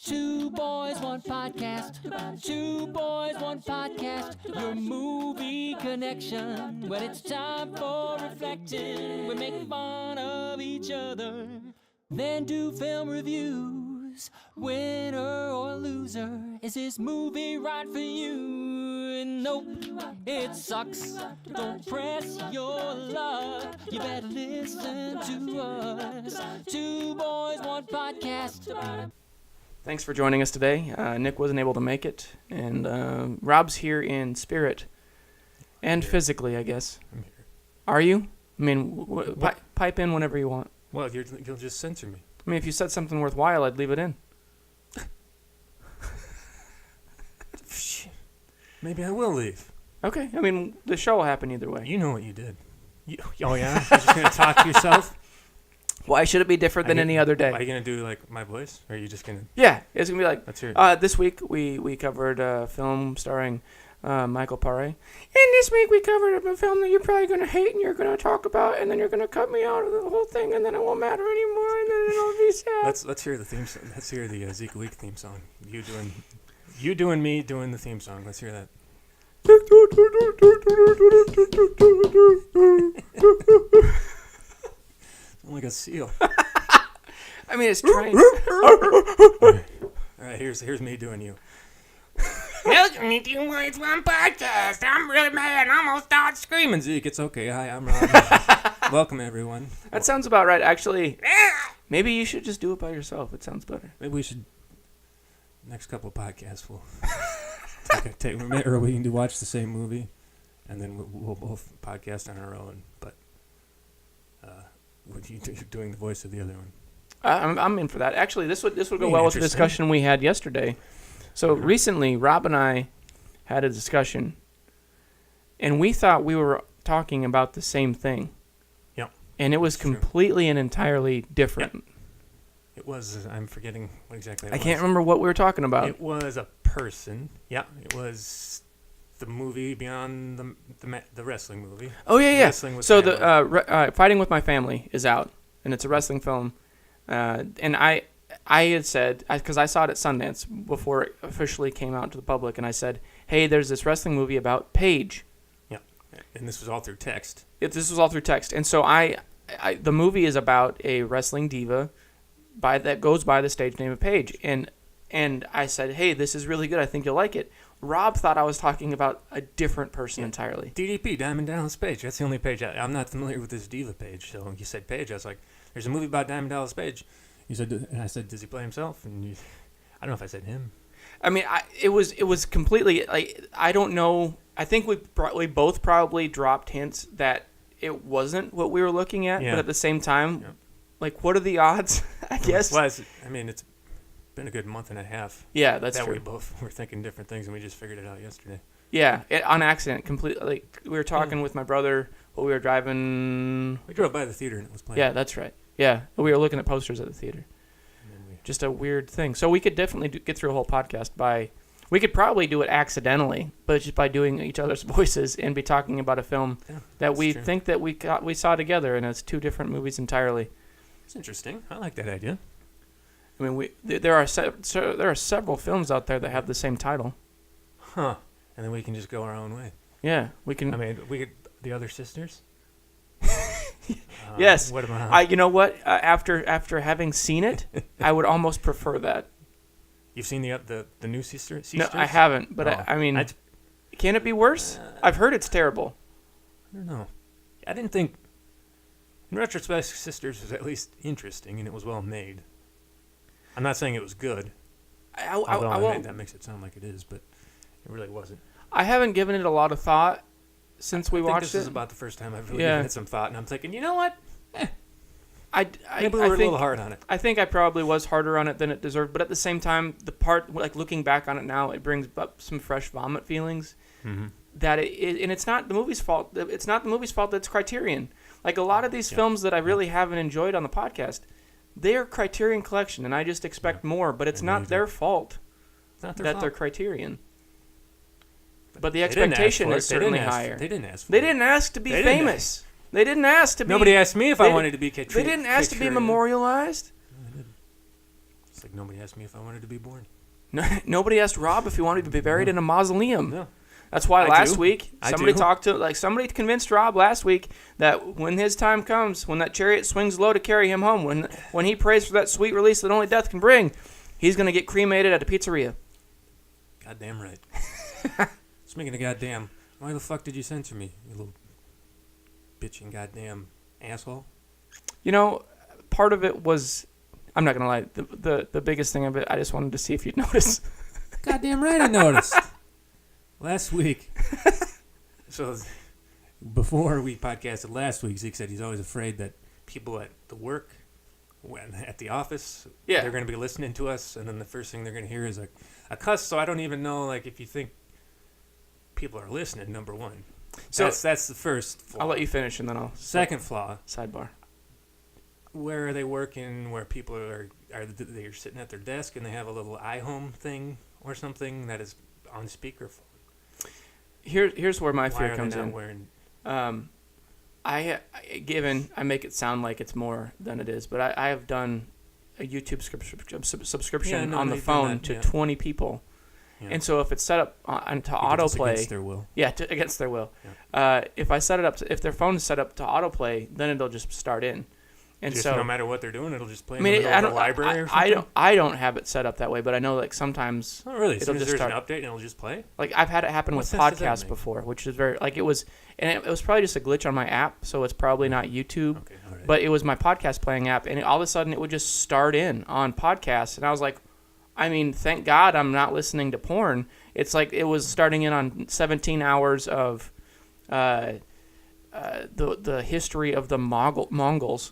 Two boys, one podcast. Two boys, one podcast. Your movie connection. When it's time for reflecting, we make fun of each other, then do film reviews. Winner or loser, is this movie right for you? Nope, it sucks. Don't press your luck. You better listen to us. Two boys, one podcast. Thanks for joining us today. Nick wasn't able to make it, and Rob's here in spirit and physically, I guess. I'm here. Are you? I mean, pipe in whenever you want. Well, you'll just censor me. I mean, if you said something worthwhile, I'd leave it in. Maybe I will leave. Okay. I mean, the show will happen either way. You know what you did. Oh, yeah? You're just going to talk to yourself? Why should it be different than any other day? Are you going to do, like, my voice? Or are you just going to... Yeah. It's going to be like... Let's hear it. This week, we covered a film starring Michael Paré. And this week, we covered a film that you're probably going to hate and you're going to talk about, and then you're going to cut me out of the whole thing, and then it won't matter anymore, and then it'll be sad. Let's hear the theme song. Let's hear the Zeke Week theme song. You doing me doing the theme song. Let's hear that. Sound like a seal. I mean, it's trying. All right, here's me doing you. Welcome to Two Boys One Podcast. I'm really mad and almost start screaming. Zeke, it's okay. Hi, I'm Rob. Welcome, everyone. That sounds about right. Actually, maybe you should just do it by yourself. It sounds better. Maybe we should. Next couple of podcasts, we'll take a minute, or we can watch the same movie, and then we'll both podcast on our own. But what you doing the voice of the other one? I'm in for that. Actually, this would go well with the discussion we had yesterday. So recently, Rob and I had a discussion, and we thought we were talking about the same thing. Yep. And it was completely and entirely different. Yep. It was. I'm forgetting what exactly it was. I can't remember what we were talking about. It was a person. Yeah. It was the movie beyond the wrestling movie. Oh yeah. Wrestling with so Family. the Fighting with My Family is out, and it's a wrestling film. And I had said, because I saw it at Sundance before it officially came out to the public, and I said, hey, there's this wrestling movie about Paige. Yeah. And this was all through text. This was all through text. And so the movie is about a wrestling diva that goes by the stage name of Paige. And I said, hey, this is really good. I think you'll like it. Rob thought I was talking about a different person entirely. DDP, Diamond Dallas Page. That's the only Page. I'm not familiar with this diva Page. So when you said Page, I was like, there's a movie about Diamond Dallas Page. You said, and I said, does he play himself? And I don't know if I said him. I mean, it was completely, like, I don't know. I think we both probably dropped hints that it wasn't what we were looking at, but at the same time, like, what are the odds, I guess? Well, I mean, it's been a good month and a half. Yeah, that's true. true. We both were thinking different things, and we just figured it out yesterday. Yeah, on accident, completely. Like, we were talking with my brother while we were driving. We drove by the theater, and it was playing. Yeah, that's right. Yeah, we were looking at posters at the theater. Just a weird thing. So we could definitely get through a whole podcast we could probably do it accidentally, but just by doing each other's voices and be talking about a film that we think that we saw together, and it's two different movies entirely. It's interesting. I like that idea. I mean, there are several films out there that have the same title. Huh. And then we can just go our own way. Yeah, we can. I mean, we could. The Other Sisters? Yes. What about? You know what? After having seen it, I would almost prefer that. You've seen the new Sisters? No, I haven't. But I mean, can it be worse? I've heard it's terrible. I don't know. I didn't think. In retrospect, Sisters was at least interesting, and it was well made. I'm not saying it was good. That makes it sound like it is, but it really wasn't. I haven't given it a lot of thought since we watched it. This is about the first time I've really given it some thought, and I'm thinking, you know what? Maybe we were a little hard on it. I think I probably was harder on it than it deserved, but at the same time, the part, like, looking back on it now, it brings up some fresh vomit feelings. Mm-hmm. And it's not the movie's fault. It's not the movie's fault that it's Criterion. Like, a lot of these films that I really haven't enjoyed on the podcast, they are Criterion Collection, and I just expect more, but it's not their fault they're Criterion. But the expectation is certainly higher. They didn't ask for it. They didn't ask to be famous. They didn't ask to be... Nobody asked me if I wanted to be Criterion. They didn't ask to be memorialized. It's like nobody asked me if I wanted to be born. No, nobody asked Rob if he wanted to be buried in a mausoleum. No. That's why last week somebody convinced Rob last week that when his time comes, when that chariot swings low to carry him home, when he prays for that sweet release that only death can bring, he's going to get cremated at a pizzeria. Goddamn right. Speaking of goddamn, why the fuck did you censor me, you little bitching goddamn asshole? You know, part of it was, I'm not going to lie, the biggest thing of it, I just wanted to see if you'd notice. Goddamn right I noticed. Last week, so before we podcasted last week, Zeke said he's always afraid that people at the work, at the office, they're going to be listening to us, and then the first thing they're going to hear is a cuss. So I don't even know if you think people are listening. Number one, so that's the first flaw. I'll let you finish, and then I'll second flaw. Sidebar. Where are they working? Where people are they sitting at their desk and they have a little iHome thing or something that is on speakerphone. Here's where my fear comes in. I make it sound like it's more than it is, but I have done a YouTube subscription on the phone to 20 people, and so if it's set up to autoplay, against their will. Against their will. Yeah. If I set it up, if their phone is set up to autoplay, then it'll just start in. And just so no matter what they're doing, it'll just play in the middle of the library or something? I don't have it set up that way, but I know sometimes it'll just start. An update and it'll just play? I've had it happen with podcasts before, which is very it was probably just a glitch on my app, so it's probably not YouTube. Okay, all right. But it was my podcast playing app, and all of a sudden it would just start in on podcasts, and I was like, I mean, thank God I'm not listening to porn. It's like it was starting in on 17 hours of the the history of the Mongols.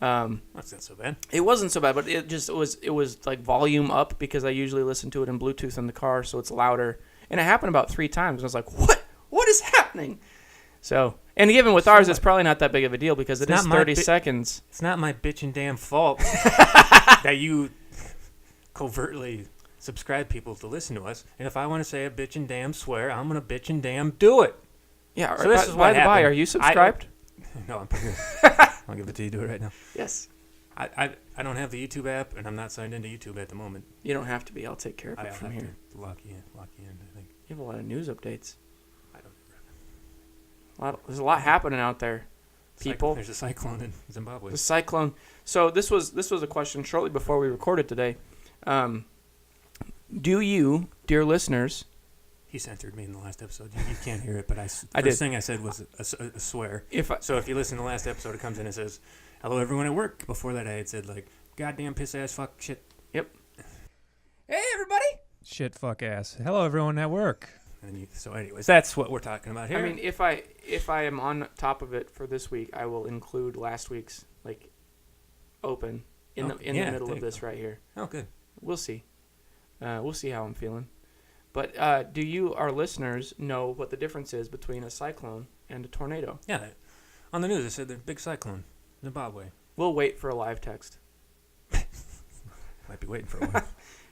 That's not so bad. It wasn't so bad, but it was like volume up because I usually listen to it in Bluetooth in the car, so it's louder. And it happened about 3 times. And I was like, what is happening? So, and even with ours, it's probably not that big of a deal because it is 30 seconds. It's not my bitchin' damn fault that you covertly subscribe people to listen to us. And if I want to say a bitchin' damn swear, I'm going to bitchin' damn do it. Yeah, so this is what happened. By the way, are you subscribed? No, I'm pretty good. I'll give it to you. Do it right now. Yes. I don't have the YouTube app, and I'm not signed into YouTube at the moment. You don't have to be. I'll take care of it from here. To lock you in, I think. You have a lot of news updates. I don't. There's a lot happening out there. People. There's a cyclone in Zimbabwe. The cyclone. So this was a question shortly before we recorded today. Do you, dear listeners? He censored me in the last episode. You can't hear it, but first thing I said was a swear. So if you listen to the last episode, it comes in and says, "Hello, everyone at work." Before that, I had said "goddamn piss ass fuck shit." Yep. Hey, everybody. Shit, fuck ass. Hello, everyone at work. So, anyways, that's what we're talking about here. I mean, if I am on top of it for this week, I will include last week's open in the middle of this right here. Oh, good. We'll see. We'll see how I'm feeling. But do you, our listeners, know what the difference is between a cyclone and a tornado? Yeah. On the news, they said there's a big cyclone. Zimbabwe. We'll wait for a live text. Might be waiting for a while.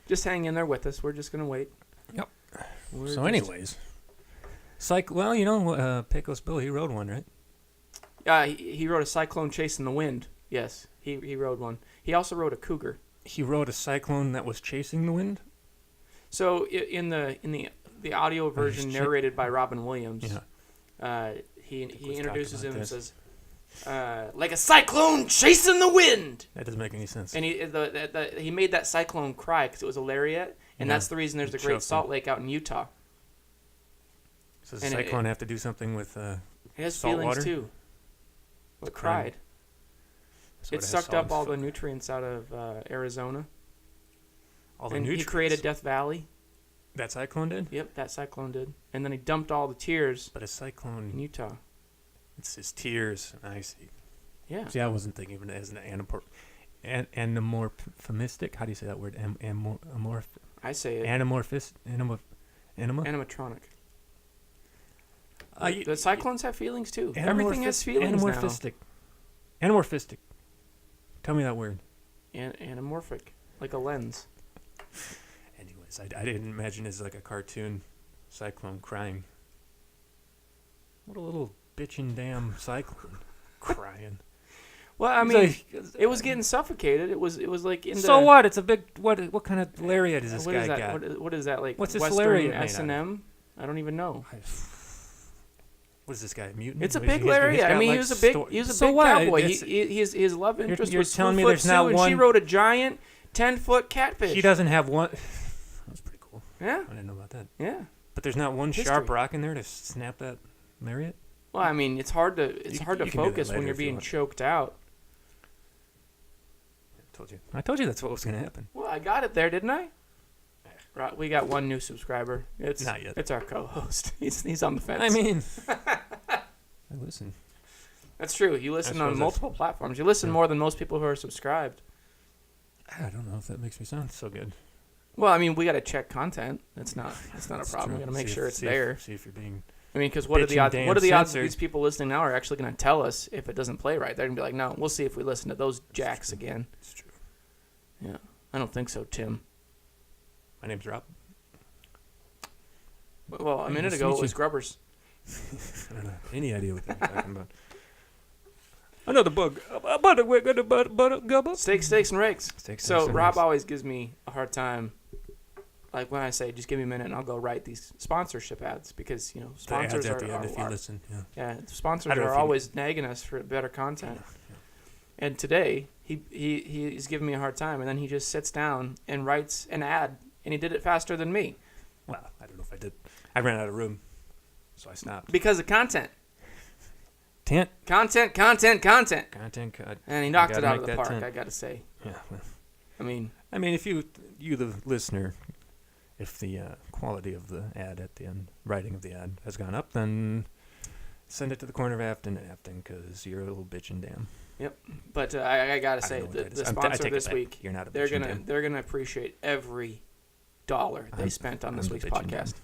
Just hang in there with us. We're just going to wait. Yep. Anyways. Pecos Bill, he rode one, right? He rode a cyclone chasing the wind. Yes, he rode one. He also rode a cougar. He rode a cyclone that was chasing the wind? So in the audio version narrated by Robin Williams, he introduces him and says, "Like a cyclone chasing the wind." That doesn't make any sense. And he made that cyclone cry because it was a lariat, and that's the reason there's the Great Salt Lake out in Utah. So does the cyclone have to do something with it has salt feelings water? too. It cried. So it sucked up all the nutrients out of Arizona. He created Death Valley. That cyclone did? Yep, that cyclone did. And then he dumped all the tears. But a cyclone in Utah. It's his tears. I see. Yeah. See, I wasn't thinking of it as an anamorphistic. How do you say that word? I say it. Animatronic. The cyclones have feelings too. Everything has feelings anamorphistic. Now. Anamorphistic. Tell me that word. Anamorphic, like a lens. Anyways, I didn't imagine it's like a cartoon cyclone crying. What a little bitchin' damn cyclone crying. Well, I mean, it was getting suffocated. It was like in the... So what? It's a big... What kind of lariat does this guy got? What is that, like What's this Western lariat S&M? I don't even know. What is this guy, a mutant? It's a big lariat. I mean, he was a big cowboy. His love interest was 2 foot Sue, and she rode a giant 10-foot catfish. He doesn't have one... That's pretty cool. Yeah. I didn't know about that. Yeah. But there's not one sharp rock in there to snap that lariat? Well, I mean, it's hard to focus when you're being choked out. I told you that's what was going to happen. Well, I got it there, didn't I? Right, we got one new subscriber. It's not yet. It's our co-host. He's on the fence. I mean, I listen. That's true. You listen on multiple platforms. You listen more than most people who are subscribed. I don't know if that makes me sound so good. Well, I mean, we got to check content. That's not a problem. We got to make sure it's there. See if you're being. I mean, because what are the odds? What are the odds that these people listening now are actually going to tell us if it doesn't play right? They're going to be like, no, we'll see if we listen to those jacks again. It's true. Yeah, I don't think so, Tim. My name's Rob. Well, a minute ago it was Grubbers. I don't know any idea what they're talking about. Another bug. Steaks, and rakes. So Rob always gives me a hard time. Like when I say, just give me a minute and I'll go write these sponsorship ads because, sponsors are if you listen. Yeah, sponsors are always nagging us for better content. Yeah. And today he's giving me a hard time, and then he just sits down and writes an ad, and he did it faster than me. Well, I don't know if I did. I ran out of room, so I stopped. Because of content. Content. And he knocked it out of the park, I got to say. Yeah. Well, I mean, if you the listener, if the quality of the ad at the end, writing of the ad has gone up, then send it to the corner of Afton, because you're a little bitch and damn. Yep. But I got to say, the sponsor this week, you're not a they're gonna appreciate every dollar they spent on this week's podcast.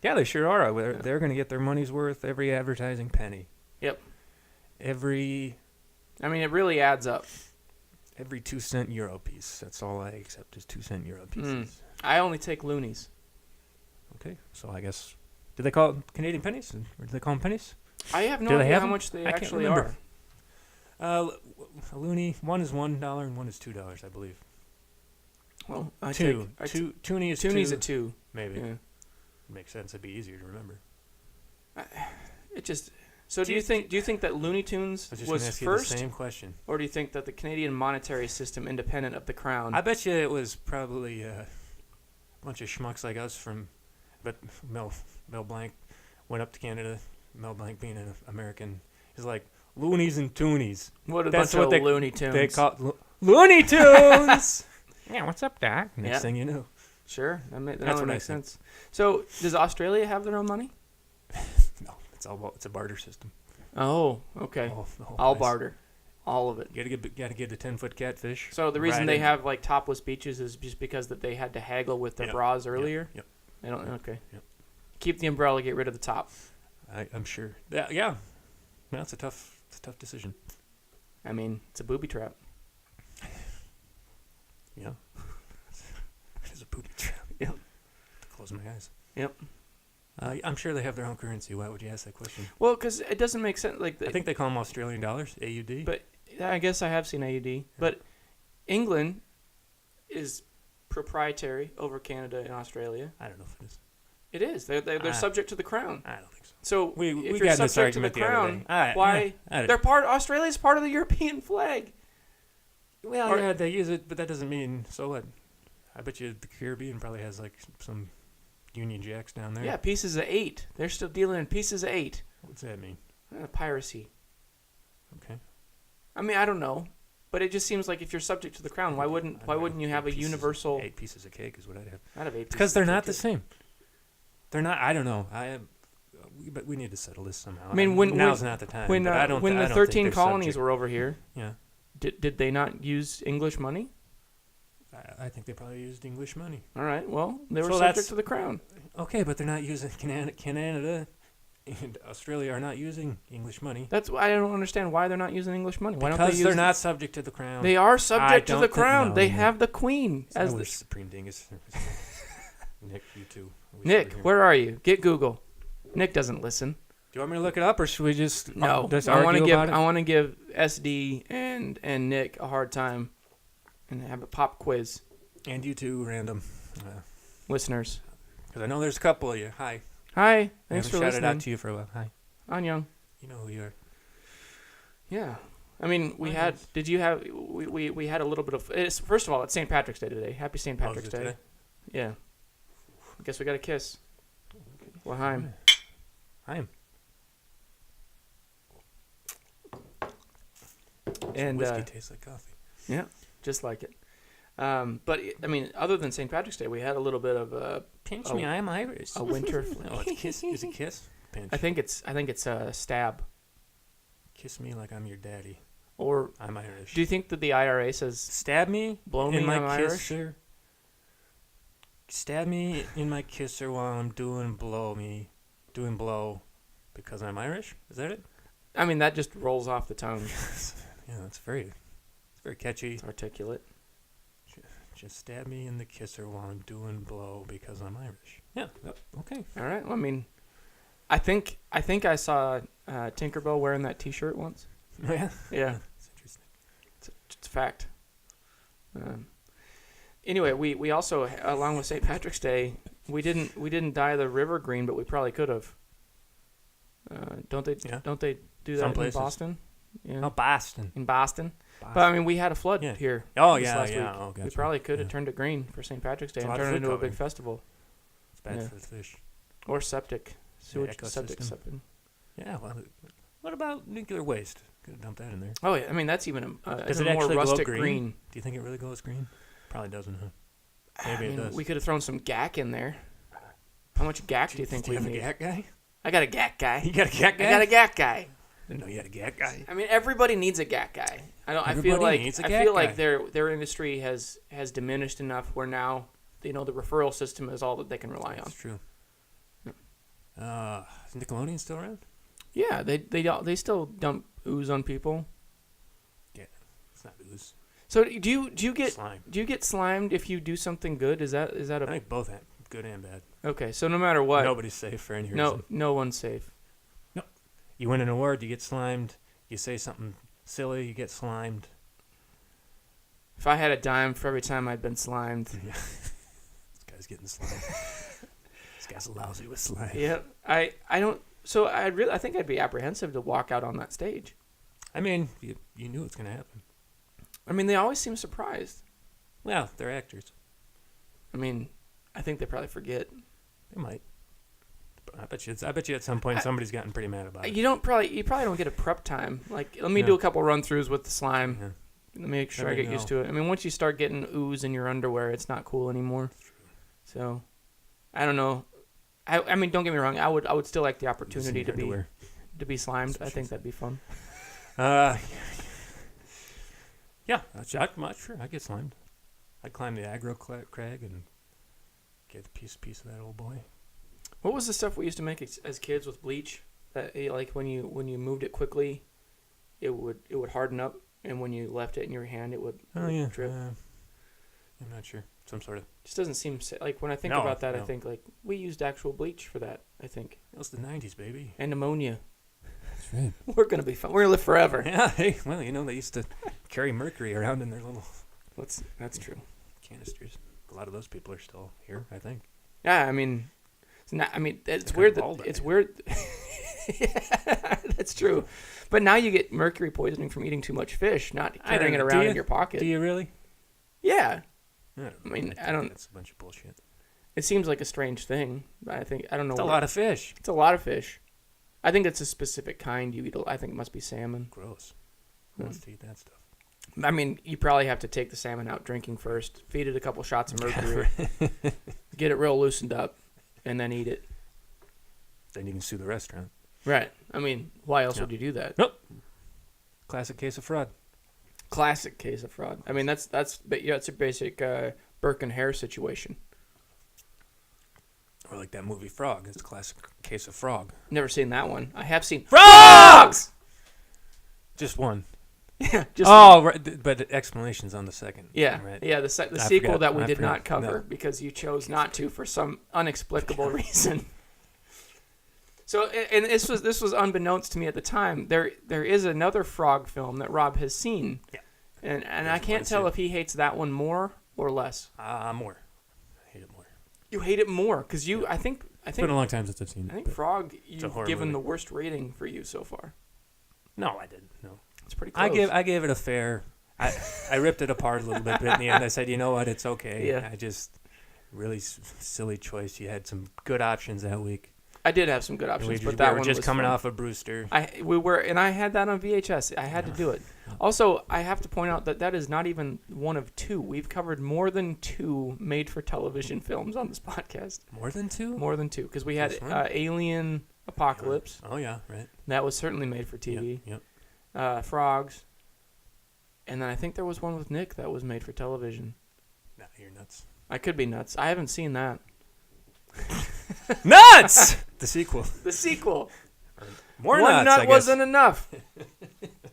Yeah, they sure are. They're going to get their money's worth, every advertising penny. Yep. I mean, it really adds up. Every 2-cent euro piece. That's all I accept is 2-cent euro pieces. I only take loonies. Okay, so I guess... Do they call it Canadian pennies? Or do they call them pennies? I have no idea how much they actually are. A loonie, one is $1 and one is $2, I believe. Well, Toonie is Toonie's a 2. Maybe. Yeah. Makes sense. It'd be easier to remember. So do you think that Looney Tunes was first? The same question. Or do you think that the Canadian monetary system, independent of the crown? I bet you it was probably a bunch of schmucks like us but Mel Blanc went up to Canada. Mel Blanc being an American, he's like, Loonies and Toonies. That's what Looney Tunes. They call Looney Tunes. Yeah, what's up, Doc? Next thing you know. Sure, that makes sense. So, does Australia have their own money? No, it's a barter system. Oh, okay. All barter, all of it. You gotta get the 10-foot catfish. So the reason they have like topless beaches is just because that they had to haggle with their bras earlier. Yep. They don't. Okay. Yep. Keep the umbrella, get rid of the top. I'm sure. Yeah. No, it's a tough decision. I mean, it's a booby trap. Yeah. It is a booby trap. Yep. Close my eyes. Yep. I'm sure they have their own currency. Why would you ask that question? Well, because it doesn't make sense. I think they call them Australian dollars, AUD. But I guess I have seen AUD. Yeah. But England is proprietary over Canada and Australia. I don't know if it is. It is. They're subject to the crown. I don't think so. So we if you're got subject to the crown, why? Australia's part of the European flag. Well, they use it, but that doesn't mean so what. I bet you the Caribbean probably has like some Union Jacks down there. Yeah, pieces of 8. They're still dealing in pieces of 8. What's that mean? Piracy. Okay. I mean, I don't know, but it just seems like if you're subject to the crown, why wouldn't you have a universal? 8 pieces of cake is what I'd have. I'd have 8 pieces. Because they're not the same. They're not. I don't know. But we need to settle this somehow. I mean, now's not the time. When the 13 colonies were over here, yeah, did they not use English money? I think they probably used English money. All right. Well, they were subject to the crown. Okay, but they're not using Canada and Australia are not using English money. That's why I don't understand why they're not using English money. Why because they're not subject to the crown. They are subject to the crown. They have the queen as the supreme dingus. Nick, you too. Nick, where are you? Get Google. Nick doesn't listen. you want me to look it up, or should we just No. just I want argue about it? I want to give SD and Nick a hard time, and have a pop quiz. And you too, random Listeners. Because I know there's a couple of you. Hi. Hi. Thanks for I haven't listening. shouted out to you for a while. Hi. Anyang. You know who you are. Yeah. I mean, we had a little bit of, first of all, it's St. Patrick's Day today. Happy St. Patrick's Day. Today? Yeah. I guess we got a kiss. L'chaim. Hi. And whiskey tastes like coffee. Yeah, just like it. But I mean, other than St. Patrick's Day, we had a little bit of pinch me, I'm Irish. A winter. No, it's kiss. Is it kiss? Pinch. I think it's a stab. Kiss me like I'm your daddy. Or I'm Irish. Do you think that the IRA says stab me? Blow me, in my I'm kisser. Irish? Stab me in my kisser while I'm doing blow, because I'm Irish. Is that it? I mean, that just rolls off the tongue. Yeah, it's very catchy. It's articulate. Just stab me in the kisser while I'm doing blow because I'm Irish. Yeah. Okay. All right. Well, I mean, I think I saw Tinkerbell wearing that T-shirt once. Yeah. Yeah. That's interesting. It's a fact. Anyway, we also, along with St. Patrick's Day, we didn't dye the river green, but we probably could have. Don't they? Yeah. Don't they do Some that places. in Boston? Yeah. Oh, Boston. In Boston. But I mean, we had a flood here. Oh, this yeah, last yeah. week. Oh, gotcha. We probably could have turned it green for St. Patrick's Day It's a and lot of turned it food into a big coloring. festival. It's bad Yeah. for the fish. Or septic. Sewage ecosystem. septic. Yeah. Well, what about nuclear waste? Could have dumped that in there. Oh, yeah. I mean, that's even Does a it more actually glow rustic green? Do you think it really glows green? Probably doesn't, huh? Maybe it does. We could have thrown some gack in there. How much gack do you think we have need? a gack guy? I got a gack guy. You got a gack guy? I got a gack guy. Didn't know you had a gack guy. I mean, everybody needs a gack guy. I feel Everybody like needs a I gack feel like guy. their industry has diminished enough where now the referral system is all that they can rely on. That's true. Is Nickelodeon still around? Yeah, they still dump ooze on people. Yeah, it's not ooze. So do you get Slime. do you get slimed if you do something good? Is that I a think both have good and bad. okay? So no matter what, Nobody's safe for any reason. no one's safe. You win an award, you get slimed. You say something silly, you get slimed. If I had a dime for every time I'd been slimed. This guy's getting slimed. This guy's lousy with slime. Yep. I don't. So I think I'd be apprehensive to walk out on that stage. I mean, you knew it's going to happen. I mean, they always seem surprised. Well, they're actors. I mean, I think they probably forget. They might. But I bet you at some point somebody's gotten pretty mad about it. You probably don't get a prep time. Like, let me do a couple run throughs with the slime. Yeah. Let me make sure I get used to it. I mean, once you start getting ooze in your underwear, it's not cool anymore. So, I don't know. I mean, don't get me wrong. I would still like the opportunity to be slimed. I think that'd be fun. Yeah, I'm sure I get slimed. I'd climb the aggro crag and get a piece of that old boy. What was the stuff we used to make as kids with bleach? That like when you moved it quickly, it would harden up, and when you left it in your hand, it would drip. I'm not sure. Some sort of. Just doesn't seem like when I think about that. I think like we used actual bleach for that. I think it was the 90s, baby. And ammonia. That's right. We're gonna be fun. We're gonna live forever. Yeah. Hey, well, they used to carry mercury around in their little. That's true. Canisters. A lot of those people are still here, I think. Yeah, I mean, it's weird it's weird. Yeah, that's true. But now you get mercury poisoning from eating too much fish, not carrying it around in your pocket. Do you really? Yeah. I mean, I don't. That's a bunch of bullshit. It seems like a strange thing. I don't know. It's a lot of fish. It's a lot of fish. I think it's a specific kind you eat. I think it must be salmon. Gross. Who wants to eat that stuff? I mean, you probably have to take the salmon out drinking first, feed it a couple shots of mercury, get it real loosened up, and then eat it. Then you can sue the restaurant. Right. I mean, why else would you do that? Nope. Classic case of fraud. Classic case of fraud. I mean, that's a basic Burke and Hare situation. Or like that movie Frog. It's a classic case of frog. Never seen that one. I have seen frogs. Just one. Yeah. Right, but explanations on the second. Yeah. Right. Yeah. The sequel that we did not cover because you chose not to for some inexplicable reason. So, and this was unbeknownst to me at the time. There is another Frog film that Rob has seen. Yeah. And I can't tell if he hates that one more or less. More. I hate it more. You hate it more because you. Yeah. I think. It's been a long time since I've seen it. I think Frog. You've given movie. the worst rating for you so far. No, I didn't. No. It's pretty close. I gave it a fair. I ripped it apart a little bit, but in the end, I said, you know what? It's okay. Yeah. I just really silly choice. You had some good options that week. I did have some good options, but we that were one just was coming fun. off of Brewster. And I had that on VHS. I had to do it. Also, I have to point out that is not even one of two. We've covered more than 2 made-for-television films on this podcast. More than 2? More than 2, because we had This one? Alien Apocalypse. Oh yeah, right. That was certainly made for TV. Yep. Frogs. And then I think there was one with Nick that was made for television. Nah, you're nuts. I could be nuts. I haven't seen that. Nuts! The sequel. The sequel. More One nuts, nut I guess. wasn't enough.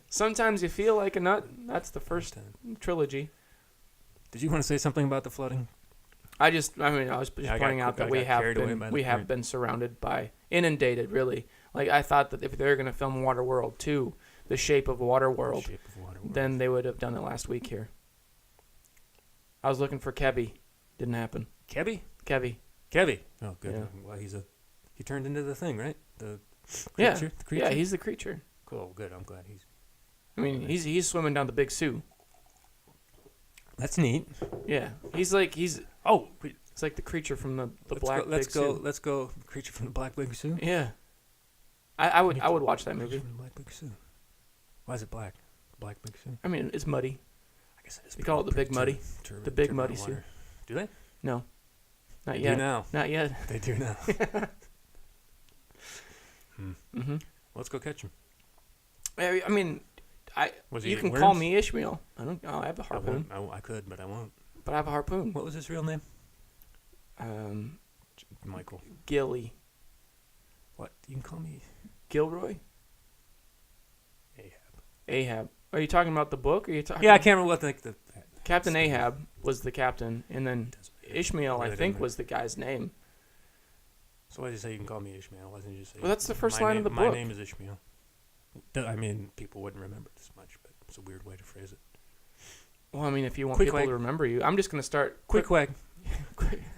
Sometimes you feel like a nut. That's the first trilogy. Did you want to say something about the flooding? I was just pointing out that we have been surrounded by, inundated, really. Like, I thought that if they're going to film Waterworld 2, The Shape of Waterworld, then they would have done it last week here. I was looking for Kevy. Didn't happen. Kevy? Kevy. Oh, good. Yeah. Well, he turned into the thing, right? The Yeah. creature? The creature? Yeah, he's the creature. Cool, good. I'm glad He's swimming down the Big Sioux. That's neat. Yeah. It's like the creature from the Black Big Sioux. Let's go. Creature from the Black Big Sioux. Yeah. I would watch that movie. Creature from the Black Big Sioux. Why is it black? The Black Big Sioux. I mean, it's muddy. I guess it is. We call it the Big Muddy. The Big Muddy Sioux. Do they? No. Not They yet. do now. Not yet. They do now. Mm-hmm. Let's go catch him. I mean, Was he you can eating call worms? me Ishmael. I have a I harpoon. won't. I could, but I won't. But I have a harpoon. What was his real name? Michael. Gilly. What? You can call me Gilroy? Ahab. Ahab. Are you talking about the book? Or are you talking? Yeah, I can't remember what the Captain Ahab was the captain, and then Ishmael, I think, was the guy's name. So why did you say you can call me Ishmael? Why didn't you just say? Well, that's the first my line name, of the my book. My name is Ishmael. I mean, people wouldn't remember this much, but it's a weird way to phrase it. Well, I mean, if you want Quick people wag. to remember you, I'm just going to start... Quick wag.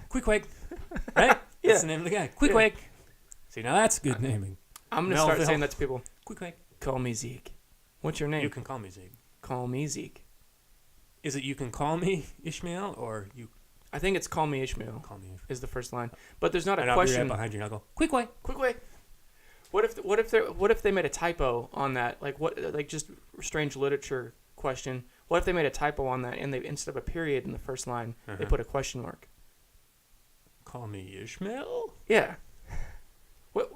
Quick wag. Right? Yeah. That's the name of the guy. Quick wag. See, now that's good naming. I'm going to start Melville. saying that to people. Quick wag. Call me Zeke. What's your name? You can call me Zeke. Call me Zeke. Is it you can call me Ishmael or you I think it's call me Ishmael call me Ishmael? is the first line. But there's not And a I'll be question. right behind you and I'll go, quick wag. Quick way. What if they made a typo on that? Like just strange literature question. What if they made a typo on that and they instead of a period in the first line, they put a question mark? Call me Ishmael? Yeah. What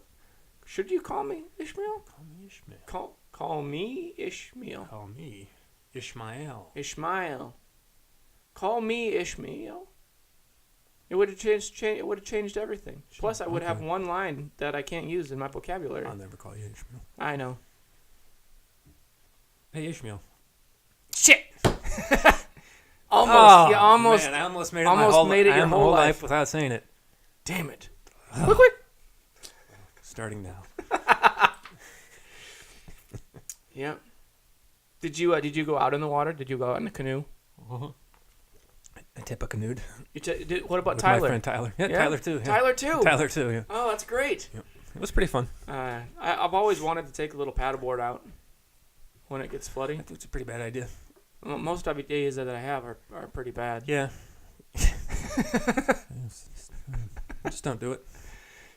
should you call me Ishmael? Call me Ishmael. Call me Ishmael. Call me Ishmael. Ishmael. Call me Ishmael. It would have changed everything. Sure, Plus, I would have okay. one line that I can't use in my vocabulary. I'll never call you Ishmael. I know. Hey, Ishmael. Shit. Almost. Man, I almost made it almost made it your my whole life life. without saying it. Damn it. Quick. Starting now. Yeah. Did you go out in the water? Did you go out in a canoe? I tip a canoe. What about With Tyler? my friend Tyler. Yeah, Tyler too. Yeah. Tyler too. Tyler too. Yeah. Oh, that's great. Yep. It was pretty fun. I've always wanted to take a little paddleboard out when it gets I flooding. think it's a pretty bad idea. Well, most ideas that I have are pretty bad. Yeah. Just don't do it.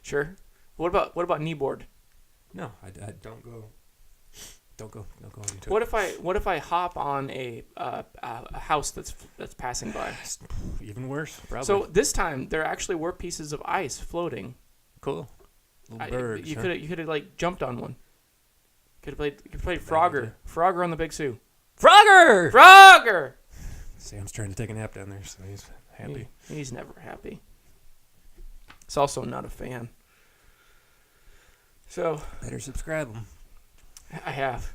Sure. What about kneeboard? No, I don't go. Don't go into What it. if I hop on a house that's passing by? Even worse, probably. So this time there actually were pieces of ice floating. cool. Little birds. You huh? could have like jumped on one. You could have played Frogger. idea. Frogger on the Big Sioux. Frogger! Frogger. Sam's trying to take a nap down there, so he's happy. He's never happy. He's also not a fan. So Better subscribe him. I have.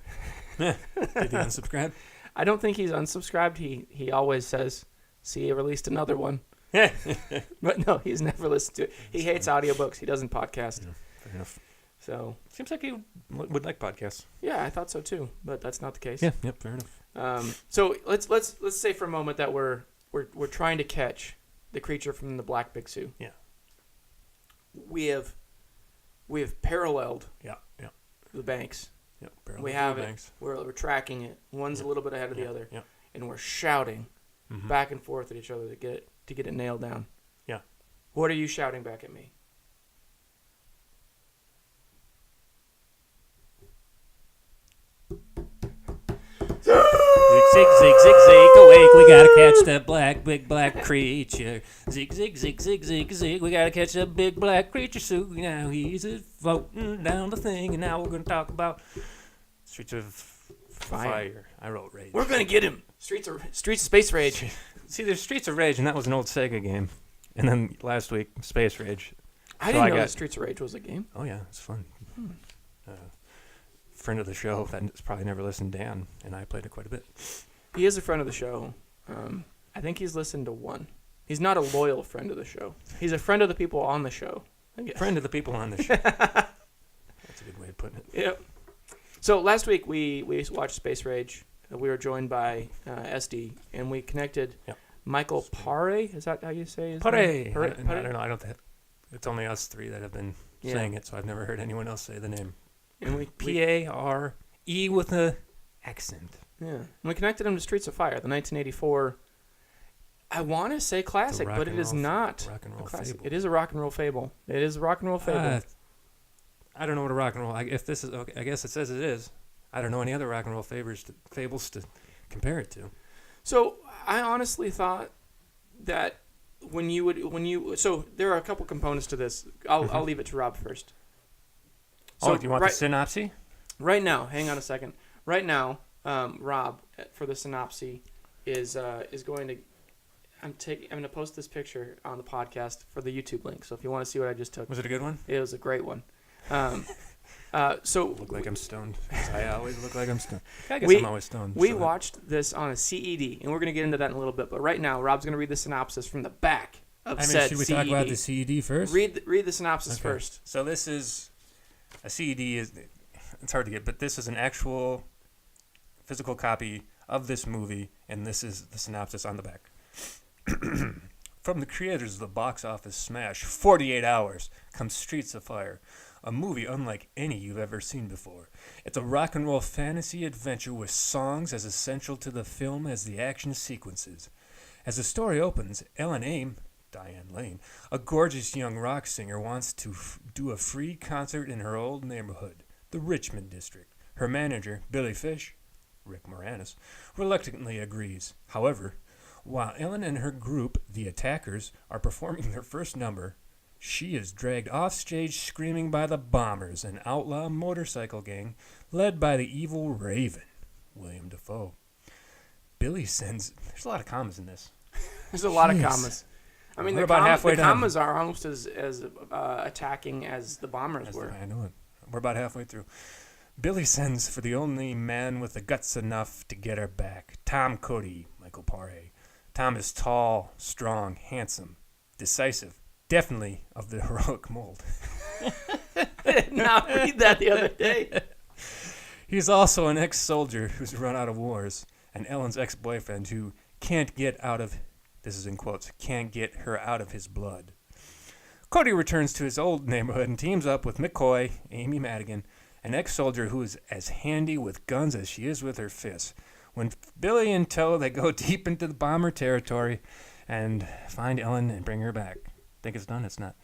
Did he unsubscribe? I don't think he's unsubscribed. He always says, "See, you released another one." But no, he's never listened to it. He hates audiobooks. He doesn't podcast. Yeah, fair enough. So seems like you would like podcasts. yeah, I thought so too, but that's not the case. Yeah, yep, fair enough. So let's say for a moment that we're trying to catch the creature from the Black Big Sioux. Yeah. We have paralleled Yeah. the banks. Yep. We have it. We're tracking it. One's a little bit ahead of the other. And we're shouting back and forth at each other to get it nailed down. Yeah. What are you shouting back at me? Zig, zig, zig, zig, awake, we gotta catch that big black creature. Zig, zig, zig, zig, zig, zig, we gotta catch that big black creature. So now he's floating down the thing, and now we're gonna talk about Streets of Fire. I wrote Rage. We're gonna get him. Streets of Space Rage. See, there's Streets of Rage, and that was an old Sega game. And then last week, Space Rage. I didn't know that Streets of Rage was a game. Oh, yeah, it's fun. Friend of the show that's probably never listened, Dan, and I played it quite a bit. He is a friend of the show. I think he's listened to one. He's not a loyal friend of the show. He's a friend of the people on the show. Friend of the people on the show. That's a good way of putting it. Yep. So last week we watched Space Rage. We were joined by SD, and we connected Michael Paré. Is that how you say his name? Paré. I don't know. I don't think it's only us three that have been saying it, so I've never heard anyone else say the name. And we P-A-R-E with a accent. Yeah. And we connected him to Streets of Fire, the 1984. I want to say classic, but it is not a classic. Fable. It is a rock and roll fable. It is a rock and roll fable. I don't know what a rock and roll. If this is okay, I guess it says it is. I don't know any other rock and roll fables to compare it to. So I honestly thought that so there are a couple components to this. I'll leave it to Rob first. So do you want the synopsis? Right now, hang on a second. Right now, Rob for the synopsis is going to. I'm going to post this picture on the podcast for the YouTube link. So if you want to see what I just took, was it a good one? It was a great one. So look like I'm stoned. I always look like I'm stoned. I guess I'm always stoned. We watched this on a CED, and we're going to get into that in a little bit. But right now, Rob's going to read the synopsis from the back of said CED. Should we talk about the CED first? Read the synopsis first. So this is a CED. It's hard to get, but this is an actual physical copy of this movie, and this is the synopsis on the back. From the creators of the box office smash 48 Hours comes Streets of Fire, a movie unlike any you've ever seen before. It's a rock and roll fantasy adventure with songs as essential to the film as the action sequences. As the story opens, Ellen Aim, Diane Lane, a gorgeous young rock singer, wants to do a free concert in her old neighborhood, the Richmond district. Her manager, Billy Fish, Rick Moranis, reluctantly agrees. However, while Ellen and her group, the Attackers, are performing their first number, she is dragged off stage screaming by the Bombers, an outlaw motorcycle gang led by the evil Raven, William Dafoe. Billy sends... There's a lot of commas in this. There's a lot of commas. I mean, We're about halfway the down. commas are almost as attacking as the Bombers were. I know it. We're about halfway through. Billy sends for the only man with the guts enough to get her back, Tom Cody, Michael Paré. Tom is tall, strong, handsome, decisive, definitely of the heroic mold. I did not read that the other day. He's also an ex-soldier who's run out of wars, and Ellen's ex-boyfriend who can't get out of, this is in quotes, can't get her out of his blood. Cody returns to his old neighborhood and teams up with McCoy, Amy Madigan, an ex-soldier who is as handy with guns as she is with her fists. When Billy and Toe, they go deep into the bomber territory and find Ellen and bring her back. Think it's done? It's not.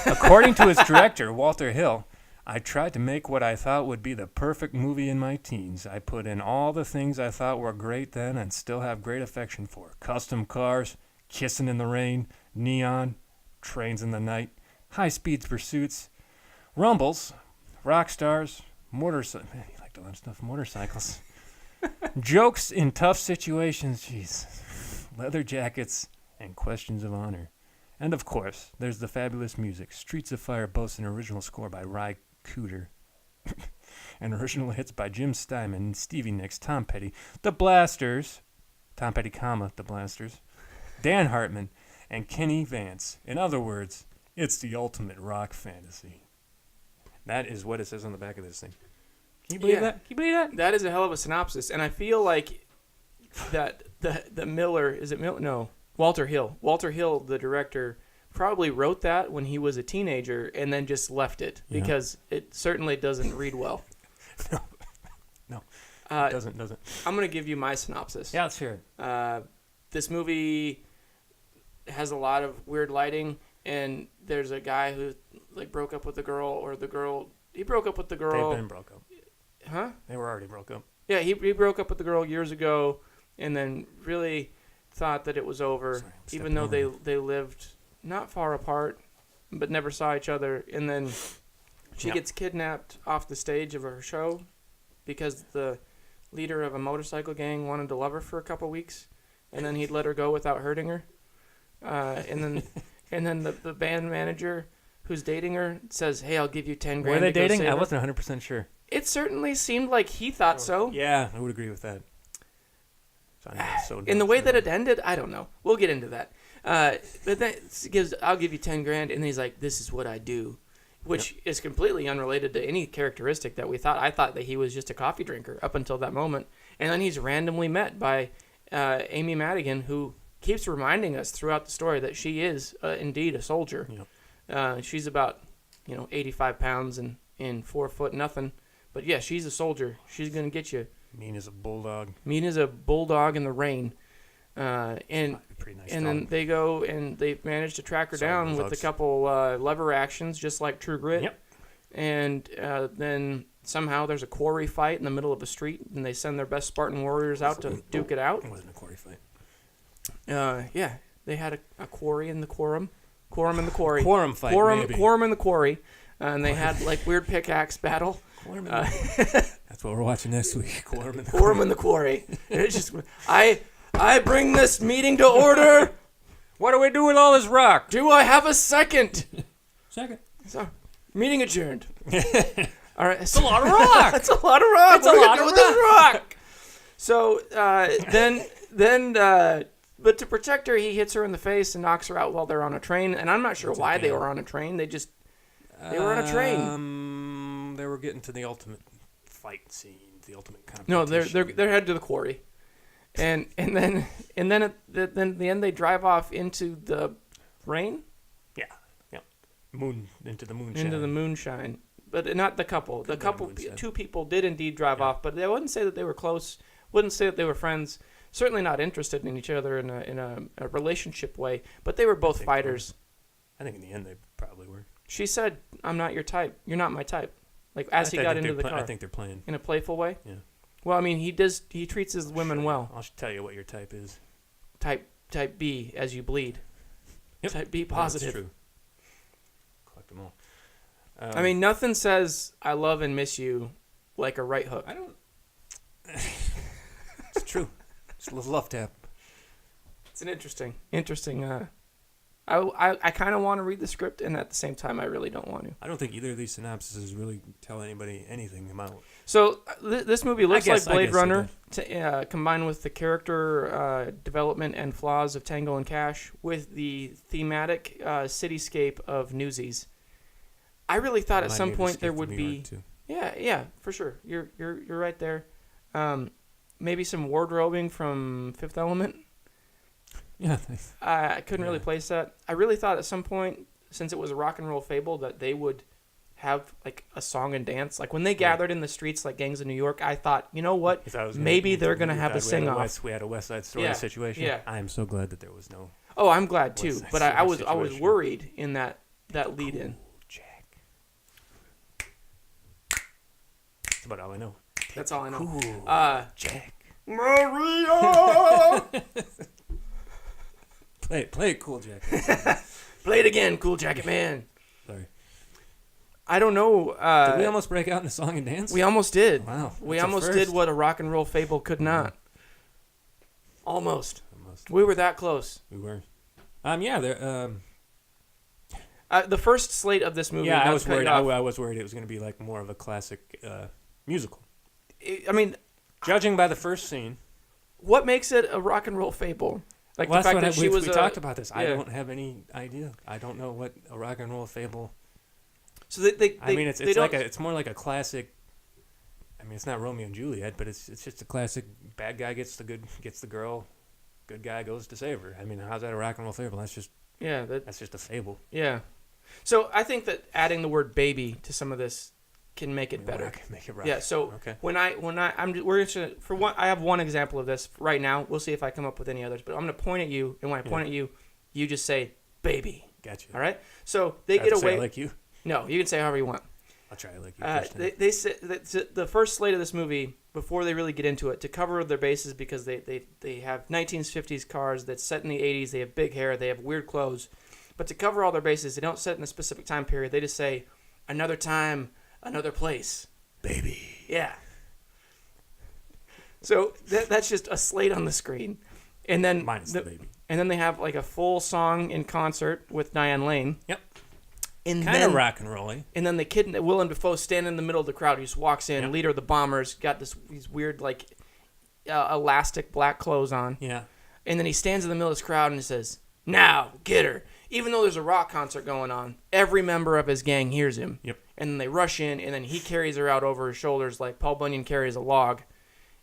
According to its director, Walter Hill, I tried to make what I thought would be the perfect movie in my teens. I put in all the things I thought were great then and still have great affection for. Custom cars, kissing in the rain, neon, trains in the night, high-speed pursuits, rumbles, rock stars, motorcycles. Man, you like to learn stuff. Motorcycles. Jokes in tough situations, jeez. Leather jackets and questions of honor. And of course, there's the fabulous music. Streets of Fire boasts an original score by Ry Cooder. And original hits by Jim Steinman, Stevie Nicks, Tom Petty, The Blasters, Tom Petty, The Blasters, Dan Hartman, and Kenny Vance. In other words, it's the ultimate rock fantasy. That is what it says on the back of this thing. Can you believe that? Can you believe that? That is a hell of a synopsis, and I feel like that the Miller is it Miller? No, Walter Hill. Walter Hill, the director, probably wrote that when he was a teenager and then just left it because it certainly doesn't read well. No, it doesn't. I'm gonna give you my synopsis. Yeah, let's hear it. This movie has a lot of weird lighting, and there's a guy who like broke up with the girl, or the girl he broke up with the girl. They've been broke up. Huh? They were already broke up. Yeah, he broke up with the girl years ago, and then really thought that it was over, even though they lived not far apart, but never saw each other. And then she gets kidnapped off the stage of her show because the leader of a motorcycle gang wanted to love her for a couple weeks, and then he'd let her go without hurting her. And then the band manager who's dating her says, "Hey, I'll give you $10,000." Were they dating? I wasn't 100% sure. It certainly seemed like he thought so. Yeah, I would agree with that. In the way that it ended, I don't know. We'll get into that. But that I'll give you $10,000, and he's like, "This is what I do," which is completely unrelated to any characteristic that we thought. I thought that he was just a coffee drinker up until that moment, and then he's randomly met by Amy Madigan, who keeps reminding us throughout the story that she is indeed a soldier. Yep. She's about 85 pounds and 4 foot nothing. But yeah, she's a soldier. She's gonna get you. Mean as a bulldog. Mean as a bulldog in the rain. And pretty nice and dog. then they go and they manage to track her down with a couple lever actions, just like True Grit. Yep. And then somehow there's a quarry fight in the middle of the street, and they send their best Spartan warriors out to duke it out. It wasn't a quarry fight. Yeah, they had a quarry in the quorum. Quorum in the quarry. Quorum fight, maybe. Quorum in the quarry. And they had like weird pickaxe battle. That's what we're watching next week. Quorum in the quarry. And it's just, I bring this meeting to order. What do we do with all this rock? Do I have a second? Second. So, meeting adjourned. All right. It's a lot of rock. It's a lot of rock. It's a lot of rock. So but to protect her, he hits her in the face and knocks her out while they're on a train. And I'm not sure why they were on a train. They were on a train. They were getting to the ultimate fight scene, the ultimate competition. No, they're headed to the quarry, and then at the end they drive off into the rain. Yeah. Into the moonshine. Into the moonshine, but not the couple. The couple, two people did indeed drive off, but they wouldn't say that they were close. Wouldn't say that they were friends. Certainly not interested in each other in a relationship way. But they were both fighters. I think in the end they probably were. She said, "I'm not your type. You're not my type." Like as he got into the car. I think they're playing in a playful way. Yeah. Well, I mean, he treats his women well. I'll tell you what your type is. Type B, as you bleed. Yep. Type B positive. That's true. Collect them all. I mean, nothing says "I love and miss you" like a right hook. I don't. It's true. It's a little love tap. It's an interesting. I kind of want to read the script, and at the same time, I really don't want to. I don't think either of these synopses really tell anybody anything about. So this movie looks like Blade Runner, combined with the character development and flaws of Tango and Cash, with the thematic cityscape of Newsies. I really thought at some point there would be. Yeah, for sure. You're right there. Maybe some wardrobing from Fifth Element. Yeah. I couldn't really place that. I really thought at some point, since it was a rock and roll fable, that they would have like a song and dance. Like when they gathered in the streets like gangs of New York, I thought, you know what? Maybe they're going to have a sing-off. We had a West Side Story situation. Yeah. I am so glad that there was no. Oh, I'm glad too. But I was worried in that lead-in. Jack. That's about all I know. That's all I know. Cool Jack. Maria! Play it, Cool Jack. Play it again, Cool Jacket Man. Sorry. I don't know. Did we almost break out in a song and dance? We almost did. Wow. We almost did what a rock and roll fable could not. Almost. Almost. We were that close. We were. Yeah. There. The first slate of this movie. Yeah, I was worried. I was worried it was going to be like more of a classic musical. I mean, judging by the first scene, what makes it a rock and roll fable? Like well, the fact that we talked about this. Yeah. I don't have any idea. I don't know what a rock and roll fable So they I mean, they don't. it's more like a classic. I mean, it's not Romeo and Juliet, but it's just a classic. Bad guy gets the girl, good guy goes to save her. I mean, how's that a rock and roll fable? That's just a fable. Yeah. So I think that adding the word baby to some of this can make it better. Make it rock. Yeah. So okay. I have one example of this right now. We'll see if I come up with any others. But I'm going to point at you, and when I point at you, you just say baby. Gotcha. All right. So they get away. Say I like you. No, you can say however you want. I'll try to like you. They say the first slate of this movie, before they really get into it, to cover their bases, because they have 1950s cars that's set in the 80s. They have big hair. They have weird clothes. But to cover all their bases, they don't set in a specific time period. They just say, another time, another place. Baby. Yeah. So that's just a slate on the screen. And then minus the baby. And then they have like a full song in concert with Diane Lane. Yep. And kind of rock and rolling. And then the kid, Willem Dafoe, standing in the middle of the crowd. He just walks in, leader of the bombers, got these weird like elastic black clothes on. Yeah. And then he stands in the middle of this crowd and he says, "Now, get her." Even though there's a rock concert going on, every member of his gang hears him. Yep. And then they rush in, and then he carries her out over his shoulders like Paul Bunyan carries a log.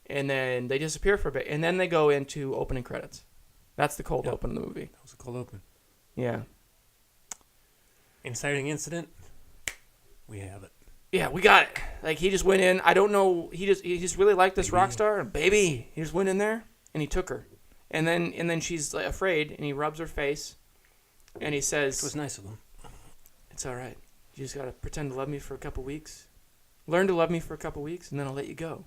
And then they disappear for a bit. And then they go into opening credits. That's the cold open of the movie. That was a cold open. Yeah. Inciting incident. We have it. Yeah, we got it. Like, he just went in. I don't know. He just really liked this rock star. Baby. He just went in there, and he took her. And then she's like, afraid, and he rubs her face. And he says... It was nice of him. It's all right. You just got to pretend to love me for a couple weeks. Learn to love me for a couple weeks, and then I'll let you go.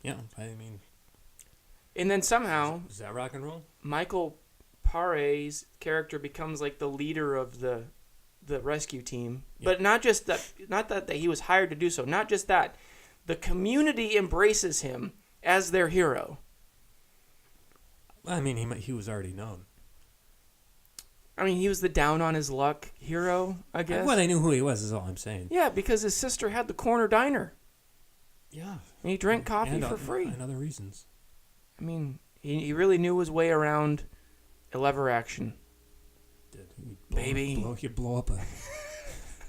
Yeah, I mean... And then somehow... Is that rock and roll? Michael Paré's character becomes like the leader of the rescue team. Yep. But not that he was hired to do so. Not just that. The community embraces him as their hero. I mean, he was already known. I mean, he was the down-on-his-luck hero, I guess. Well, they knew who he was, is all I'm saying. Yeah, because his sister had the corner diner. Yeah. And he drank coffee for free. And other reasons. I mean, he really knew his way around a lever action. Baby. You blow up a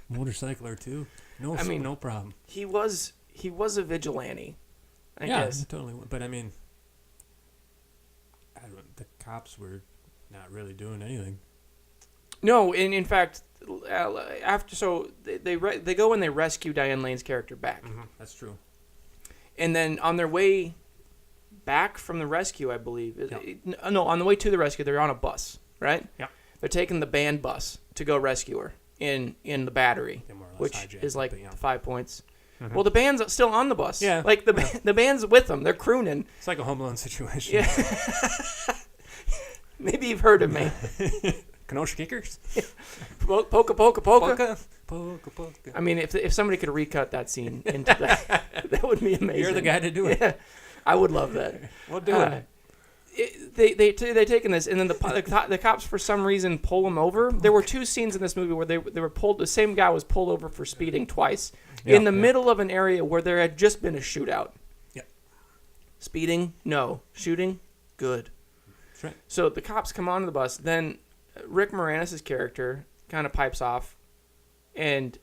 motorcycle or two. No problem. He was a vigilante, I guess. Yeah, totally. But, I mean, the cops were not really doing anything. No, in fact, they go and they rescue Diane Lane's character back. Mm-hmm. That's true. And then on their way back from the rescue, I believe. On the way to the rescue, they're on a bus, right? Yeah. They're taking the band bus to go rescue her in the battery, which is like 5 points. Mm-hmm. Well, the band's still on the bus. Yeah. Like the band's with them. They're crooning. It's like a Home Alone situation. Yeah. Maybe you've heard of me. Kenosha Kickers? Polka, polka, polka. Polka, polka. I mean, if somebody could recut that scene into that would be amazing. You're the guy to do it. Yeah, I would love that. We'll do it. They taken this, and then the cops for some reason pull him over. There were two scenes in this movie where they were pulled. The same guy was pulled over for speeding twice in the middle of an area where there had just been a shootout. Yeah. Speeding, no. Shooting, good. That's right. So the cops come onto the bus. Then Rick Moranis' character kind of pipes off and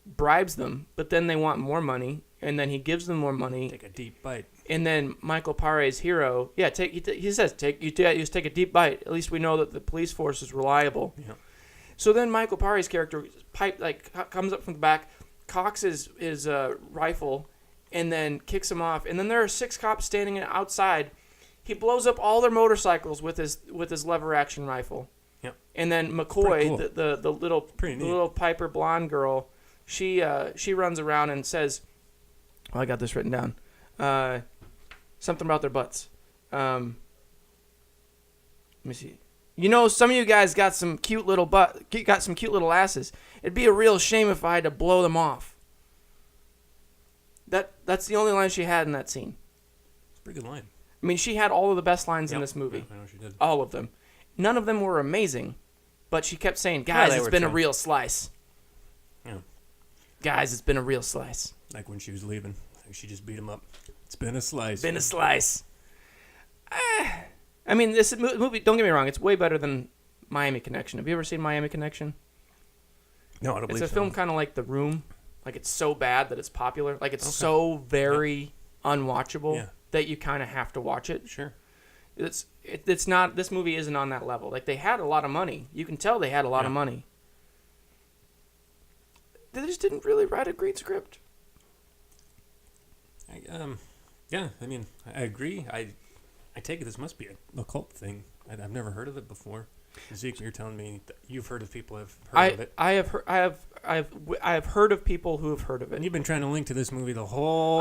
bribes them, but then they want more money, and then he gives them more money. Take a deep bite. And then Michael Paré's hero, he says, take a deep bite. At least we know that the police force is reliable. Yeah. So then Michael Paré's character comes up from the back, cocks his rifle, and then kicks him off. And then there are 6 cops standing outside. He blows up all their motorcycles with his lever action rifle. Yep. And then McCoy, cool. the little Piper blonde girl, she runs around and says, "Oh, I got this written down. Something about their butts. Let me see. You know, some of you guys got some cute little asses. It'd be a real shame if I had to blow them off." That's the only line she had in that scene. It's a pretty good line. I mean, she had all of the best lines in this movie. Yeah, I know she did. All of them. None of them were amazing, but she kept saying, "Guys, it's been a real slice." Yeah. Guys, it's been a real slice. Like when she was leaving, she just beat him up. It's been a slice. Been a slice. I mean, this movie, don't get me wrong, it's way better than Miami Connection. Have you ever seen Miami Connection? No, I don't believe It's a film kind of like The Room. Like, it's so bad that it's popular. Like, it's so very unwatchable that you kind of have to watch it. Sure. It's not. This movie isn't on that level. Like, they had a lot of money. You can tell they had a lot of money. They just didn't really write a great script. Yeah, I mean, I agree. I take it this must be a cult thing. I've never heard of it before. Zeke, you're telling me that you've heard of people who have heard of it. I have heard of people who have heard of it. And you've been trying to link to this movie the whole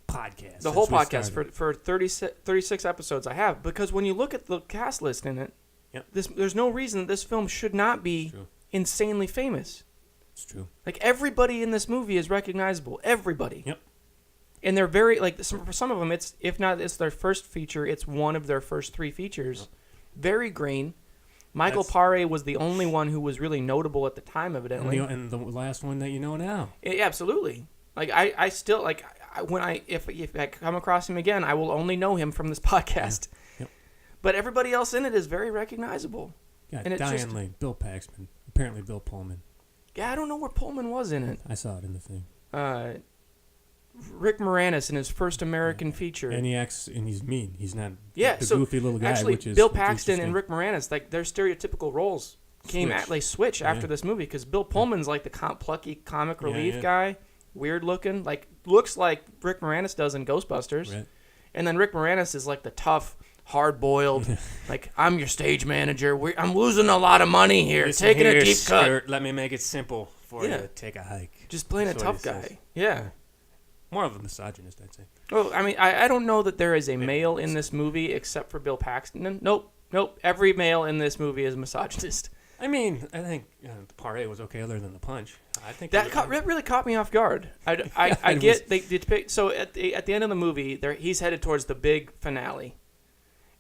podcast. The whole podcast for 36 episodes I have. Because when you look at the cast list in it, there's no reason this film should not be insanely famous. It's true. Like, everybody in this movie is recognizable. Everybody. Yep. And they're very, like, for some of them, it's their first feature, it's one of their first 3 features. Yep. Very green. Michael Paré was the only one who was really notable at the time, evidently. And the last one that you know now. Yeah, absolutely. Like, I still, like, if I come across him again, I will only know him from this podcast. Yep. But everybody else in it is very recognizable. Yeah, and Diane Lane, Bill Paxman, apparently Bill Pullman. Yeah, I don't know where Pullman was in it. I saw it in the thing. Rick Moranis in his first American feature. And he's mean. He's not the goofy little guy. Actually, Bill Paxton and Rick Moranis, like, their stereotypical roles switch after this movie, because Bill Pullman's like the plucky comic relief guy, weird looking, like, looks like Rick Moranis does in Ghostbusters. Right. And then Rick Moranis is like the tough, hard-boiled, like, I'm your stage manager. I'm losing a lot of money here. Taking a deep cut. Let me make it simple for you. Take a hike. Just playing a tough guy. Yeah. More of a misogynist, I'd say. Well, I mean, I don't know that there is a male in this movie except for Bill Paxton. Nope. Every male in this movie is a misogynist. I mean, I think Paré was okay other than the punch. I think that really caught me off guard. I get they depict, so at the end of the movie, he's headed towards the big finale,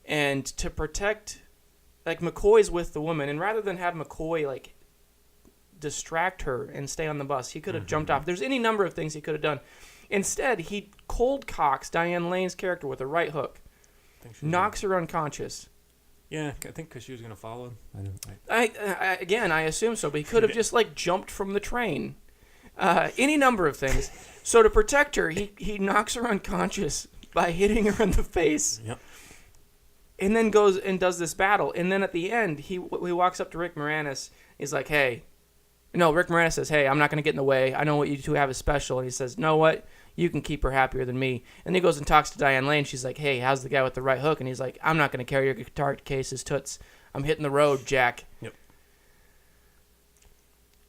and to protect, like, McCoy's with the woman, and rather than have McCoy, like, distract her and stay on the bus, he could have jumped off. There's any number of things he could have done. Instead, he cold cocks Diane Lane's character with a right hook, knocks her unconscious. Yeah, I think because she was going to follow him. I assume so, but he could have just, like, jumped from the train. Any number of things. So to protect her, he knocks her unconscious by hitting her in the face. Yep. And then goes and does this battle. And then at the end, he walks up to Rick Moranis. He's like, hey. No, Rick Moranis says, hey, I'm not going to get in the way. I know what you two have is special. And he says, know what? You can keep her happier than me. And he goes and talks to Diane Lane. She's like, hey, how's the guy with the right hook? And he's like, I'm not going to carry your guitar cases, toots. I'm hitting the road, Jack. Yep.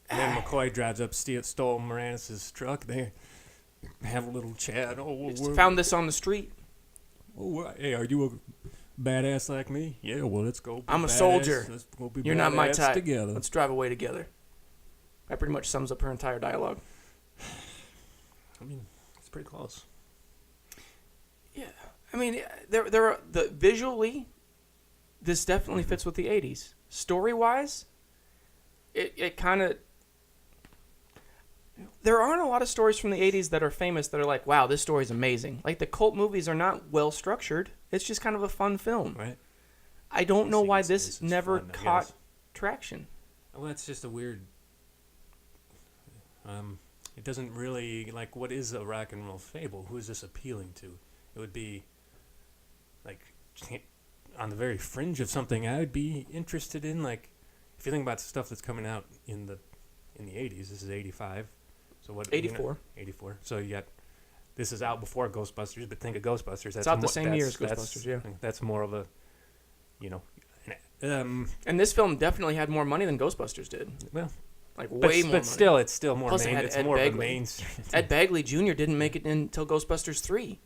And then McCoy drives up, stole Moranis' truck. They have a little chat. Found this on the street. Oh, hey, are you a badass like me? Yeah, well, let's go. I'm a soldier. Let's go be You're not my type. Together. Let's drive away together. That pretty much sums up her entire dialogue. I mean, it's pretty close. Yeah, I mean, there are visually, this definitely fits with the '80s. Story-wise, it kind of. There aren't a lot of stories from the '80s that are famous that are like, wow, this story's amazing. Like, the cult movies are not well structured. It's just kind of a fun film. Right. I don't know why this never caught traction. Well, that's just a weird. It doesn't really, like, what is a rock and roll fable? Who is this appealing to? It would be, like, on the very fringe of something I would be interested in. Like, if you think about stuff that's coming out in the 80s, this is 85. So what? 84. 84. So you got, this is out before Ghostbusters, but think of Ghostbusters. It's out the same year as Ghostbusters, yeah. That's more of a, and this film definitely had more money than Ghostbusters did. Well, like, way more money. But still, it's still more Plus, main. It's more of a mainstream. Ed Begley Jr. didn't make it until Ghostbusters 3.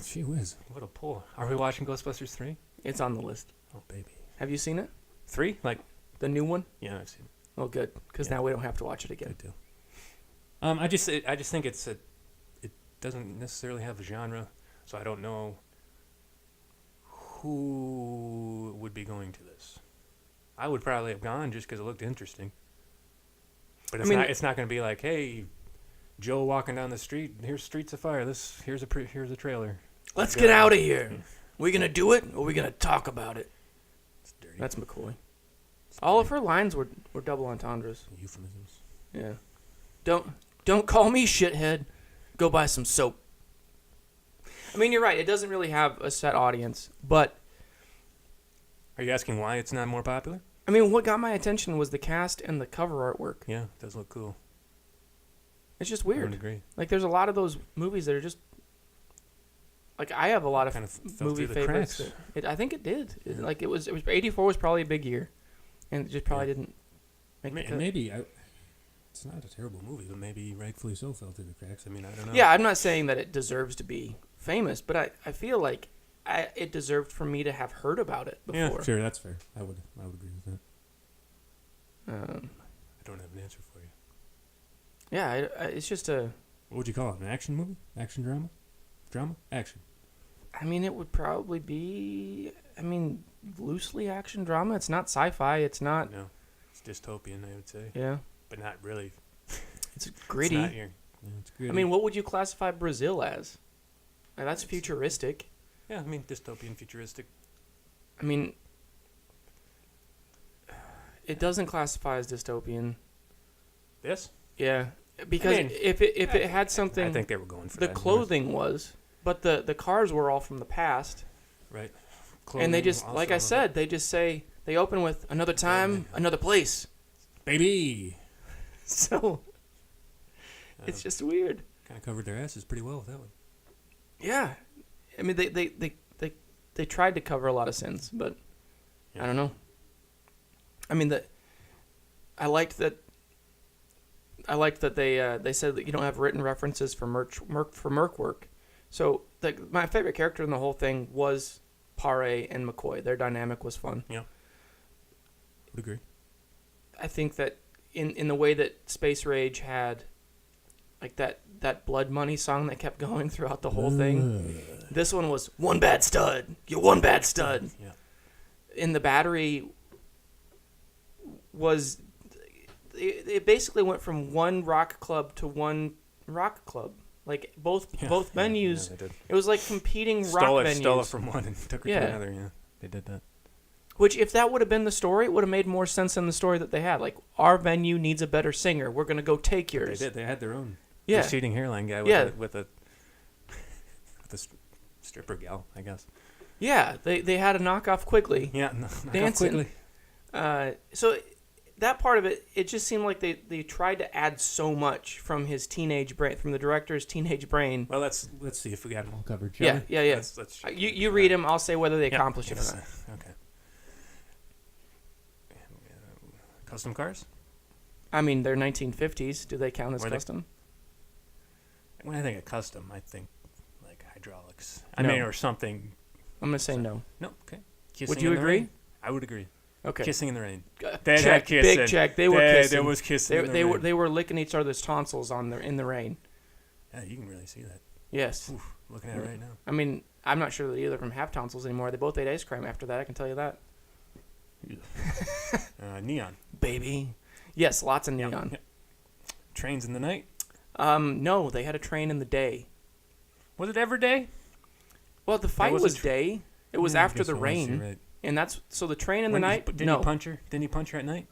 Gee whiz, what a pull. Are we watching Ghostbusters 3? It's on the list. Oh, baby. Have you seen it? 3? Like, the new one? Yeah, I've seen it. Oh, good, because now we don't have to watch it again. Good deal. I just think it doesn't necessarily have a genre, so I don't know who would be going to this. I would probably have gone just because it looked interesting. But it's not going to be like, hey, Joe walking down the street, here's Streets of Fire. Here's a trailer. Let's get out of here. We gonna do it, or we gonna talk about it? It's dirty. That's McCoy. All of her lines were double entendres. Euphemisms. Yeah. Don't call me shithead. Go buy some soap. I mean, you're right. It doesn't really have a set audience, but Are you asking why it's not more popular? I mean, what got my attention was the cast and the cover artwork. Yeah, it does look cool. It's just I weird. would agree. Like, there's a lot of those movies that are just like I have a lot of Kind of fell movie through the favorites. cracks. I think it did. Yeah. Like it was 84 was probably a big year, and it just probably Yeah. didn't make the And cut. maybe it's not a terrible movie, but maybe rightfully so fell through the cracks. I mean, I don't know. Yeah, I'm not saying that it deserves to be famous, but I feel like it deserved for me to have heard about it Yeah, before. Sure, that's fair. I would agree with that. I don't have an answer for you. Yeah, it's just a. What would you call it? An action movie? Action drama? Drama? Action. I mean, it would probably be. I mean, loosely action drama. It's not sci-fi. It's not. No, it's dystopian, I would say, Yeah, but not really. it's gritty. It's not your, Yeah, it's good. I mean, what would you classify Brazil as? Like, that's futuristic. yeah, I mean dystopian, futuristic. I mean, it doesn't classify as dystopian. This? Yeah, because I mean, if it had something, I think they were going for the that. clothing was, but the cars were all from the past, right? and they just, Clothing like I also said, they just say they open with another time, another place. Baby! So it's just weird. Kind of covered their asses pretty well with that one. Yeah, I mean they tried to cover a lot of sins, but Yeah. I don't know. I mean I liked that they said that you don't have written references for merc work. So my favorite character in the whole thing was Paré and McCoy. Their dynamic was fun. Yeah. Would agree. I think that in the way that Space Rage had like that Blood Money song that kept going throughout the whole thing. This one was one bad stud. You're one bad stud. Yeah. In the battery was it basically went from one rock club to one rock club. Like both venues. Yeah, they did. It was like competing rock venues. Stole it from one and took her Yeah. to another. Yeah, they did that. Which, if that would have been the story, it would have made more sense than the story that they had. Like, our venue needs a better singer. We're going to go take yours. They did. They had their own Yeah. receding hairline guy with a stripper gal, I guess. Yeah, they had a knockoff Quigley. Yeah, no, Dancing. quickly. So that part of it just seemed like they tried to add so much from his teenage brain, from the director's teenage brain. Well, let's see if we got them all covered. Yeah. Let's You read them, I'll say whether they accomplish it or not. Okay. Custom cars? I mean, they're 1950s. Do they count as Were they- custom? When I think of custom, I think like hydraulics. No. I mean, or something. I'm going to say no. No, okay. Would you in the agree? rain? I would agree. Okay. Kissing in the rain. Check, had kissing. big check. They were There kissing. was kissing in the They rain. were they were licking each other's tonsils in the rain. Yeah, you can really see that. Yes. Oof, looking at it right now. I mean, I'm not sure that either of them have tonsils anymore. They both ate ice cream after that. I can tell you that. Neon. Baby. Yes, lots of Yeah, neon. yeah. Trains in the night. No, they had a train in the day. Was it every day? Well, the fight was was a day. It was Yeah, I after guess the it was, rain, you're right. and that's so the train in the When night. Didn't No, he punch her? Didn't he punch her at night?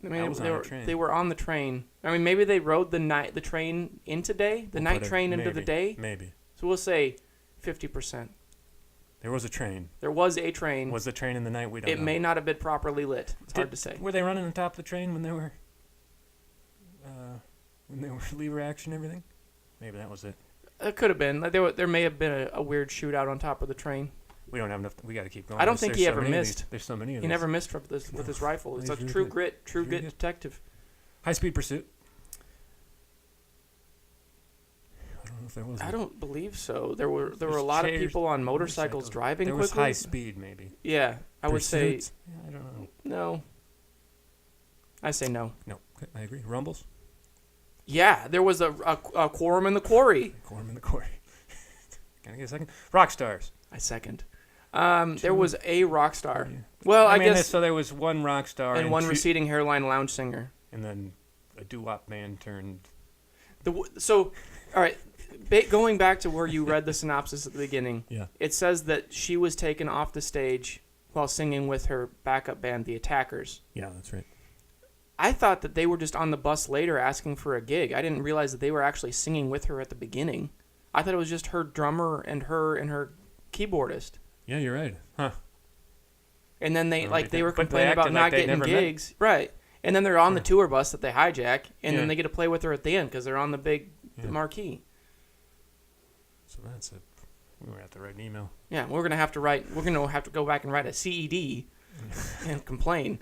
I mean I was on a train. they were on the train. I mean, maybe they rode the train into day, the We'll night put it- train into the maybe, day. Maybe. So we'll say 50%. There was a train. There was a train. Was the train in the night? We don't It know. may not have been properly lit. It's hard to say. Were they running on top of the train when they were lever action and everything? Maybe that was it. It could have been. Like, there may have been a weird shootout on top of the train. We don't have enough. We got to keep going. I don't think he There's ever so many of missed. these. There's so many of He these. never missed with his rifle. It's He's a really true good. grit, true Really grit good. detective. High speed pursuit. I don't know if there was. I don't believe so. There were a lot of chairs, people on motorcycles driving There quickly. was high speed, maybe. Yeah, I would say Pursuits? Yeah, I don't know. no. I say no. No, okay, I agree. Rumbles. Yeah, there was a quorum in the quarry. Quorum in the quarry. Can I get a second? Rock stars. I second. There was a rock star. Yeah. Well, I mean, guess, so there was one rock star and one two- receding hairline lounge singer. and then a doo-wop band turned. So, all right, going back to where you read the synopsis at the beginning, Yeah. it says that she was taken off the stage while singing with her backup band, the Attackers. Yeah, that's right. I thought that they were just on the bus later asking for a gig. I didn't realize that they were actually singing with her at the beginning. I thought it was just her drummer and her keyboardist. Yeah, you're right. Huh. And then they were But they complaining about acted not like they getting never gigs. Right. And then they're on the tour bus that they hijack, and then they get to play with her at the end because they're on the big marquee. So that's it. We were at the right email. Yeah, we're gonna have to go back and write a CED and complain.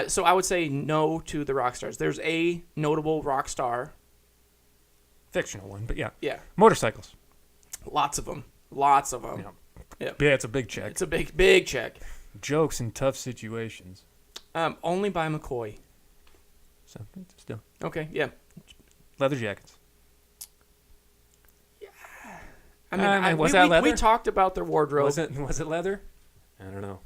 So I would say no to the rock stars. There's a notable rock star. Fictional one, but yeah. Yeah. Motorcycles. Lots of them. Lots of them. Yeah. Yeah, it's a big check. It's a big check. Jokes in tough situations. Only by McCoy. So, still. Okay, yeah. Leather jackets. I mean, was that leather? We talked about their wardrobe. Was it leather? I don't know.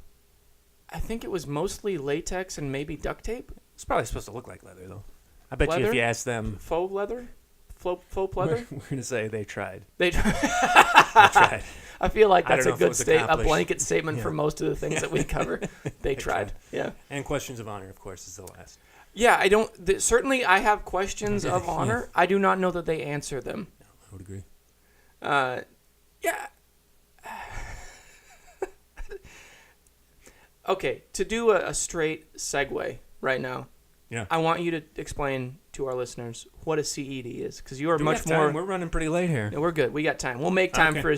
I think it was mostly latex and maybe duct tape. It's probably supposed to look like leather, though. I bet you Leather? if you ask them... Faux leather? Faux leather? We're going to say they tried. They They tried. I feel like I that's don't a know if it good was a blanket statement Yeah. for most of the things that we cover. They tried. Yeah. And questions of honor, of course, is the last. Yeah, I don't... certainly, I have questions of honor. I do not know that they answer them. No, I would agree. Yeah. Okay, to do a straight segue right now, Yeah. I want you to explain to our listeners what a CED is, because you are Do we much have time? more... We're running pretty late here. No, we're good. We got time. We'll make time Okay, for a all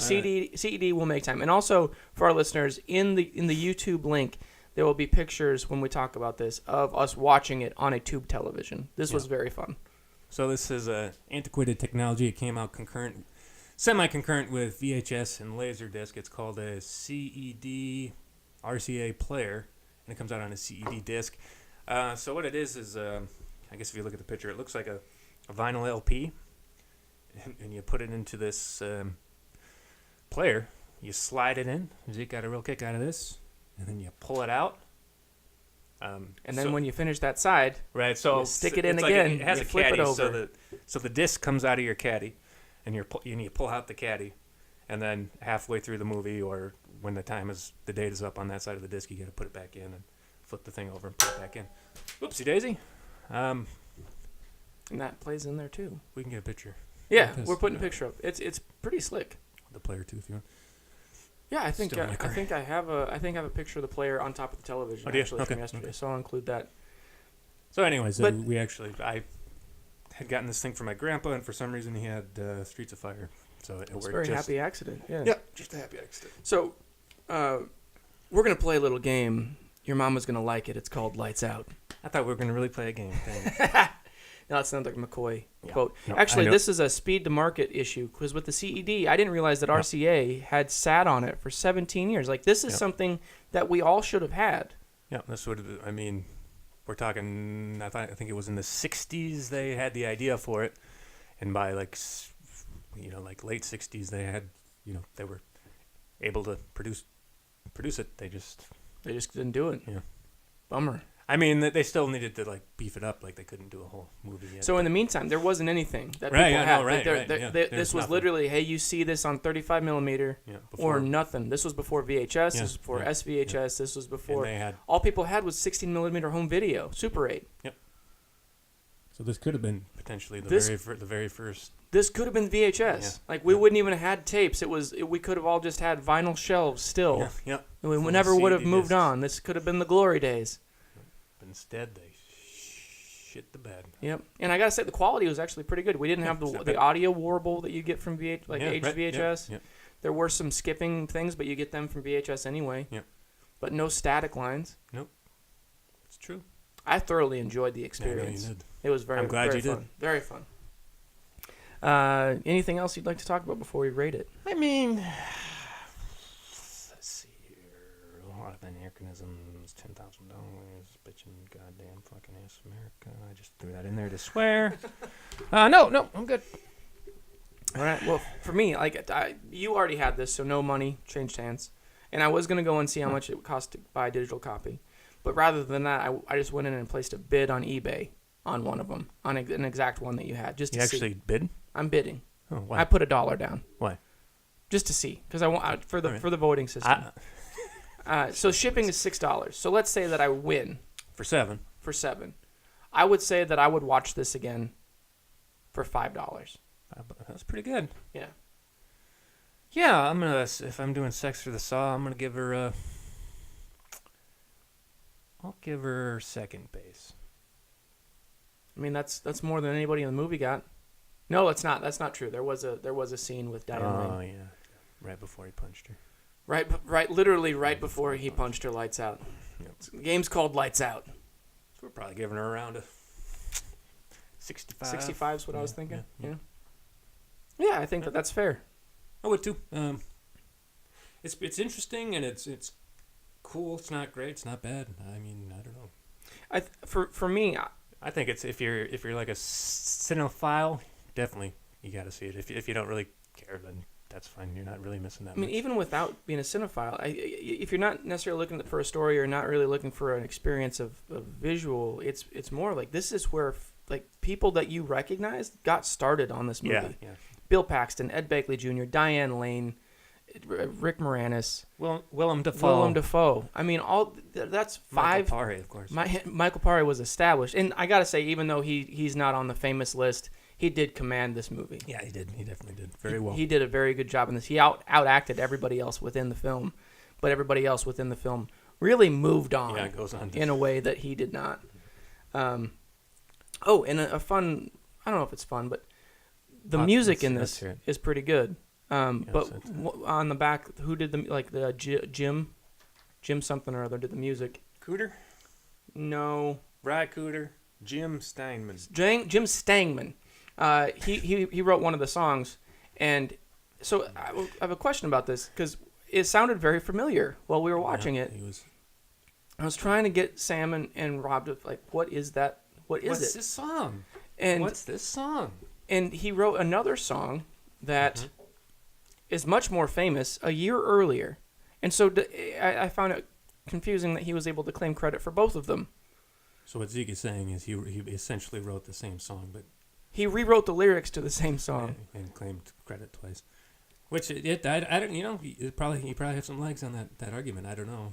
CED. We'll make time, and also for our listeners in the YouTube link, there will be pictures when we talk about this of us watching it on a tube television. This was very fun. So this is a... Antiquated technology. It came out semi-concurrent with VHS and Laserdisc. It's called a CED RCA player, and it comes out on a CED disc. So what it is I guess if you look at the picture, it looks like a vinyl LP, and you put it into this player. You slide it in. Zeke got a real kick out of this, and then you pull it out. And then when you finish that side, right, so you stick it in it's again. Like it has you a flip caddy, it over. so the disc comes out of your caddy, and you pull out the caddy, and then halfway through the movie or when the date is up on that side of the disc, you got to put it back in and flip the thing over and put it back in. Whoopsie daisy. And that plays in there too. We can get a picture. Yeah, Because, we're putting a picture up. It's pretty slick. The player too, if you want. Yeah, I think Still in my car. I have a picture of the player on top of the television Oh, do you? actually Okay, from yesterday, okay. so I'll include that. So anyways, But- I had gotten this thing for my grandpa, and for some reason he had Streets of Fire. So it It's a worked. very happy accident. Yeah. Yeah, just a happy accident. So, we're gonna play a little game. Your mama's gonna like it. It's called Lights Out. I thought we were going to really play a game. Dang. No, it sounds like a McCoy Yeah. quote. No, Actually, I know. this is a speed to market issue because with the CED, I didn't realize that RCA had sat on it for 17 years. Like this is Yep. something that we all should have had. Yeah, that's what I mean. We're talking. I think it was in the '60s they had the idea for it, and by like late '60s they had they were able to produce it. They just didn't do it. Yeah. Bummer. I mean, they still needed to like beef it up. Like they couldn't do a whole movie yet. So in the meantime, there wasn't anything that Right, people yeah, had. no, right, right, yeah. This There's was nothing. literally, hey, you see this on 35 millimeter yeah, or nothing. This was before VHS. Yeah, This was before yeah, SVHS. This was and before. they had All people had was 16 millimeter home video, Super 8. So this could have been potentially the This- very first. This could have been VHS. Yeah. Like we wouldn't even have had tapes. We could have all just had vinyl shelves still. Yeah, yeah. And we Full never would have CD moved discs. on. This could have been the glory days. But instead, they shit the bed. Yep. And I gotta say, the quality was actually pretty good. We didn't have it's the not bad. audio warble that you get from Yeah, right, HVHS. Yeah, There were some skipping things, but you get them from VHS anyway. Yep. But no static lines. it's true. I thoroughly enjoyed the Yeah, I know experience. you did. It was very, I'm glad very you did. fun. Very fun. Anything else you'd like to talk about before we rate it? I mean, let's see here. A lot of anachronisms, $10,000, bitching, goddamn fucking ass America. I just threw that in there to swear. No, I'm good. All right. Well, for me, you already had this, so no money changed hands, and I was gonna go and see how much it would cost to buy a digital copy, but rather than that, I just went in and placed a bid on eBay on one of them, on an exact one that you had, just to You actually see. bid? I'm bidding. Oh, why? I put $1 down. Why? Just to see, because I want for the All right. for the voting system. So shipping is $6. So let's say that I win For $7. for $7. I would say that I would watch this again for $5. That's pretty good. Yeah. Yeah, I'm gonna. If I'm doing Sex for the Saw, I'm gonna give her. I'll give her second base. I mean, that's more than anybody in the movie got. No, it's not. That's not true. There was a scene with Diane Lane. Oh yeah, right before he punched her. Literally right before he punched her lights out. Yep. The game's called Lights Out. So we're probably giving her around a 65. 65 is what I was thinking. Yeah. Yeah, I think that's fair. I would too. It's interesting and it's cool. It's not great. It's not bad. I mean, I don't know. For me, I think it's if you're like a cinephile, definitely you got to see it. If you don't really care, then that's fine. You're not really missing that I mean, much. even without being a cinephile, if you're not necessarily looking for a story or not really looking for an experience of visual, it's more like this is where like people that you recognize got started on this movie. Yeah. Bill Paxton, Ed Begley Jr., Diane Lane, Rick Moranis, Willem Dafoe. I mean, that's five. Michael Paré, of course. Michael Paré was established, and I gotta say, even though he's not on the famous list, he did command this movie. Yeah, he did. He definitely did very well. He did a very good job in this. He outacted everybody else within the film, but everybody else within the film really moved on. Yeah, it goes on in a way that he did not. And a fun. I don't know if it's fun, but the music in this is pretty good. But on the back, who did the Jim something or other did the music? Cooter? No. Brad Cooter. Jim Steinman. Jim Stangman. He wrote one of the songs, and so I have a question about this because it sounded very familiar while we were watching it. I was trying to get Sam and Rob to what is that? What's this song? And what's this song? And he wrote another song that is much more famous a year earlier, and so I found it confusing that he was able to claim credit for both of them. So what Zeke is saying is he essentially wrote the same song, but he rewrote the lyrics to the same song and claimed credit twice. Which I don't he probably has some legs on that argument. I don't know.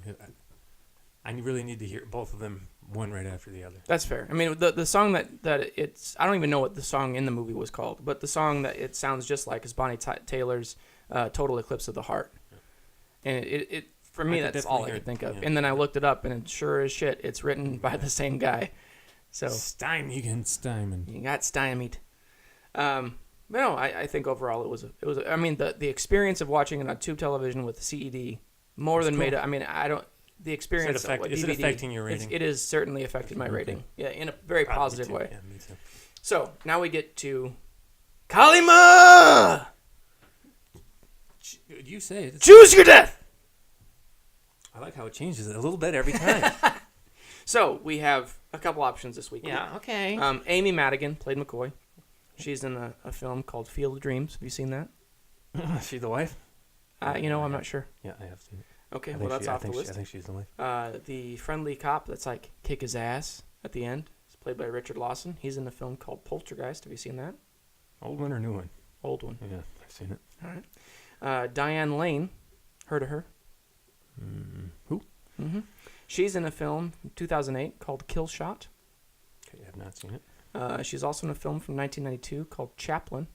I really need to hear both of them one right after the other. That's fair. I mean, the song that it's I don't even know what the song in the movie was called, but the song that it sounds just like is Bonnie Taylor's "Total Eclipse of the Heart," and it for me that's all I could think of. Yeah. And then I looked it up, and it sure as shit, it's written by the same guy. So Steinman. You got stymied. But no, I think overall it was. I mean, the experience of watching it on tube television with the CED more than made it. I mean, I don't. The experience is it affecting your rating? It is certainly affected my rating. Yeah, in a very positive way. Yeah, me too. So now we get to Kalima. You say it. Choose your death. I like how it changes it a little bit every time. So we have a couple options this week. Yeah. Okay. Amy Madigan played McCoy. She's in a film called Field of Dreams. Have you seen that? Is she the wife? I'm not sure. Yeah, I have seen it. Okay, well that's off the list. I think she's the wife. The friendly cop that's kick his ass at the end is played by Richard Lawson. He's in a film called Poltergeist. Have you seen that? Old one or new one? Old one. Yeah, I've seen it. All right. Diane Lane. Heard of her? Who? Mm-hmm. She's in a film from 2008 called Killshot. Okay, I have not seen it. She's also in a film from 1992 called Chaplin.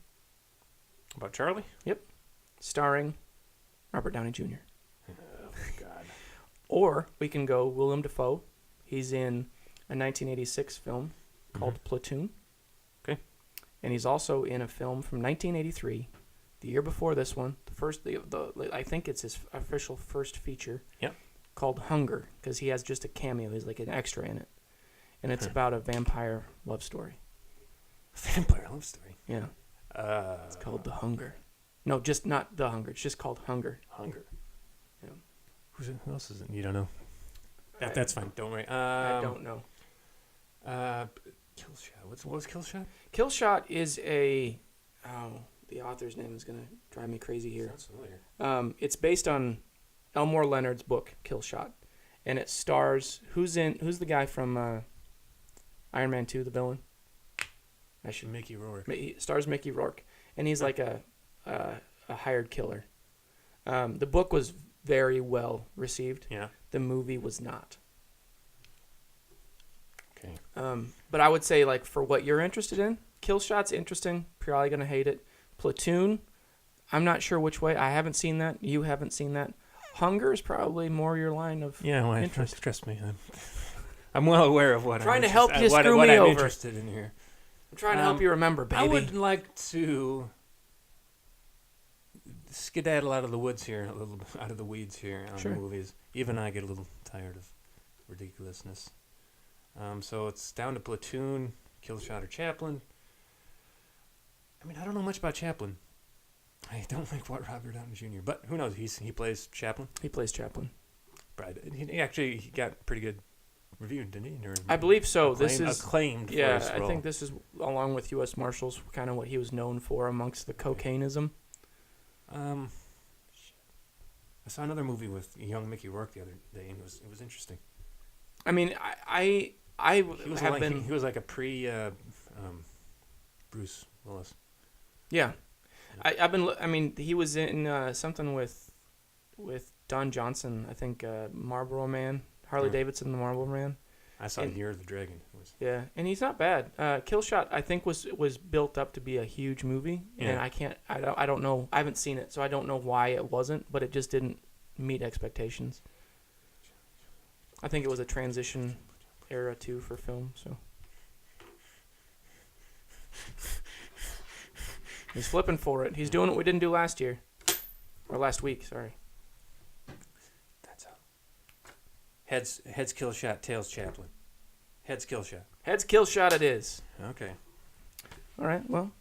About Charlie? Yep. Starring Robert Downey Jr. Oh, God. Or we can go Willem Dafoe. He's in a 1986 film called Platoon. Okay. And he's also in a film from 1983, the year before this one. I think it's his official first feature. Yep. Called Hunger, because he has just a cameo. He's like an extra in it. And it's about a vampire love story. Vampire love story? Yeah. It's called The Hunger. No, just not The Hunger. It's just called Hunger. Hunger. Yeah. Who else is it? You don't know? That's fine. Don't worry. I don't know. Killshot. What was Killshot? Killshot is the author's name is going to drive me crazy here. Sounds familiar. It's based on Elmore Leonard's book, Killshot. And it stars, who's the guy from Iron Man 2, the villain? Mickey Rourke. It stars Mickey Rourke. And he's like a hired killer. The book was very well received. Yeah. The movie was not. Okay. But I would say, like, for what you're interested in, Killshot's interesting. Probably gonna hate it. Platoon, I'm not sure which way. I haven't seen that. You haven't seen that. Hunger is probably more your line of interest. Trust me. I'm well aware of what trying I'm to help you screw what me I'm over. interested in here. I'm trying to help you remember, baby. I would like to skedaddle out of the woods here, a little out of the weeds here on the movies. Even I get a little tired of ridiculousness. So it's down to Platoon, Killshot, or Chaplin. I mean, I don't know much about Chaplin. I don't like Robert Downey Jr., but who knows? He plays Chaplin. He plays Chaplin. Right. He got pretty good review, didn't he? I believe so. Acclaimed, this is acclaimed. Yeah, for his role. I think this is, along with U.S. Marshals, kind of what he was known for amongst the cocaineism. I saw another movie with young Mickey Rourke the other day, and it was interesting. I mean, he was like a pre Bruce Willis. Yeah. He was in something with Don Johnson, I think, Marlboro Man, Harley Davidson, the Marlboro Man. I saw Year of the Dragon. Yeah, and he's not bad. Killshot, I think, was built up to be a huge movie, and I don't know, I haven't seen it, so I don't know why it wasn't, but it just didn't meet expectations. I think it was a transition era too for film, so. He's flipping for it. He's doing what we didn't do last year. Or last week, sorry. That's how. Heads Killshot, tails Chaplin. Heads Killshot. Heads Killshot it is. Okay. All right, well.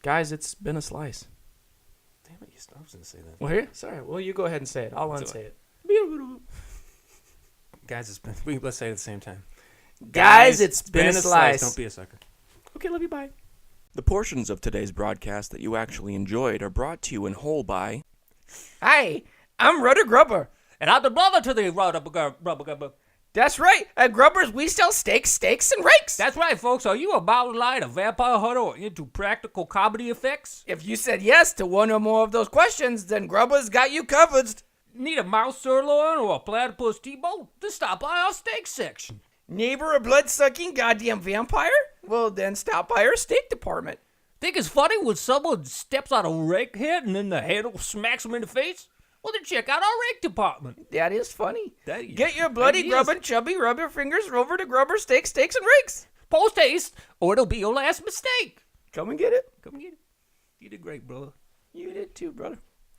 Guys, it's been a slice. Damn it, I was going to say that. Well, here? Sorry. Well, you go ahead and say it. I'll unsay it. Guys, let's say it at the same time. Guys, it's been a slice. Don't be a sucker. Okay, love you, bye. The portions of today's broadcast that you actually enjoyed are brought to you in whole by... Hi, I'm Rudder Grubber. And I'm the brother to the Grubber. That's right. At Grubber's, we sell steaks, and rakes. That's right, folks. Are you a mountain lion, a vampire hunter, or into practical comedy effects? If you said yes to one or more of those questions, then Grubber's got you covered. Need a mouse sirloin or a platypus T-bone? Just stop by our steak section. Neighbor, a blood-sucking goddamn vampire? Well, then stop by our steak department. Think it's funny when someone steps on a rake head and then the handle smacks them in the face? Well, then check out our rake department. That is funny. That is, Get your bloody grubbing chubby rub your fingers over to Grubber Steaks and Rakes. Post haste, or it'll be your last mistake. Come and get it. Come and get it. You did great, brother. You did too, brother.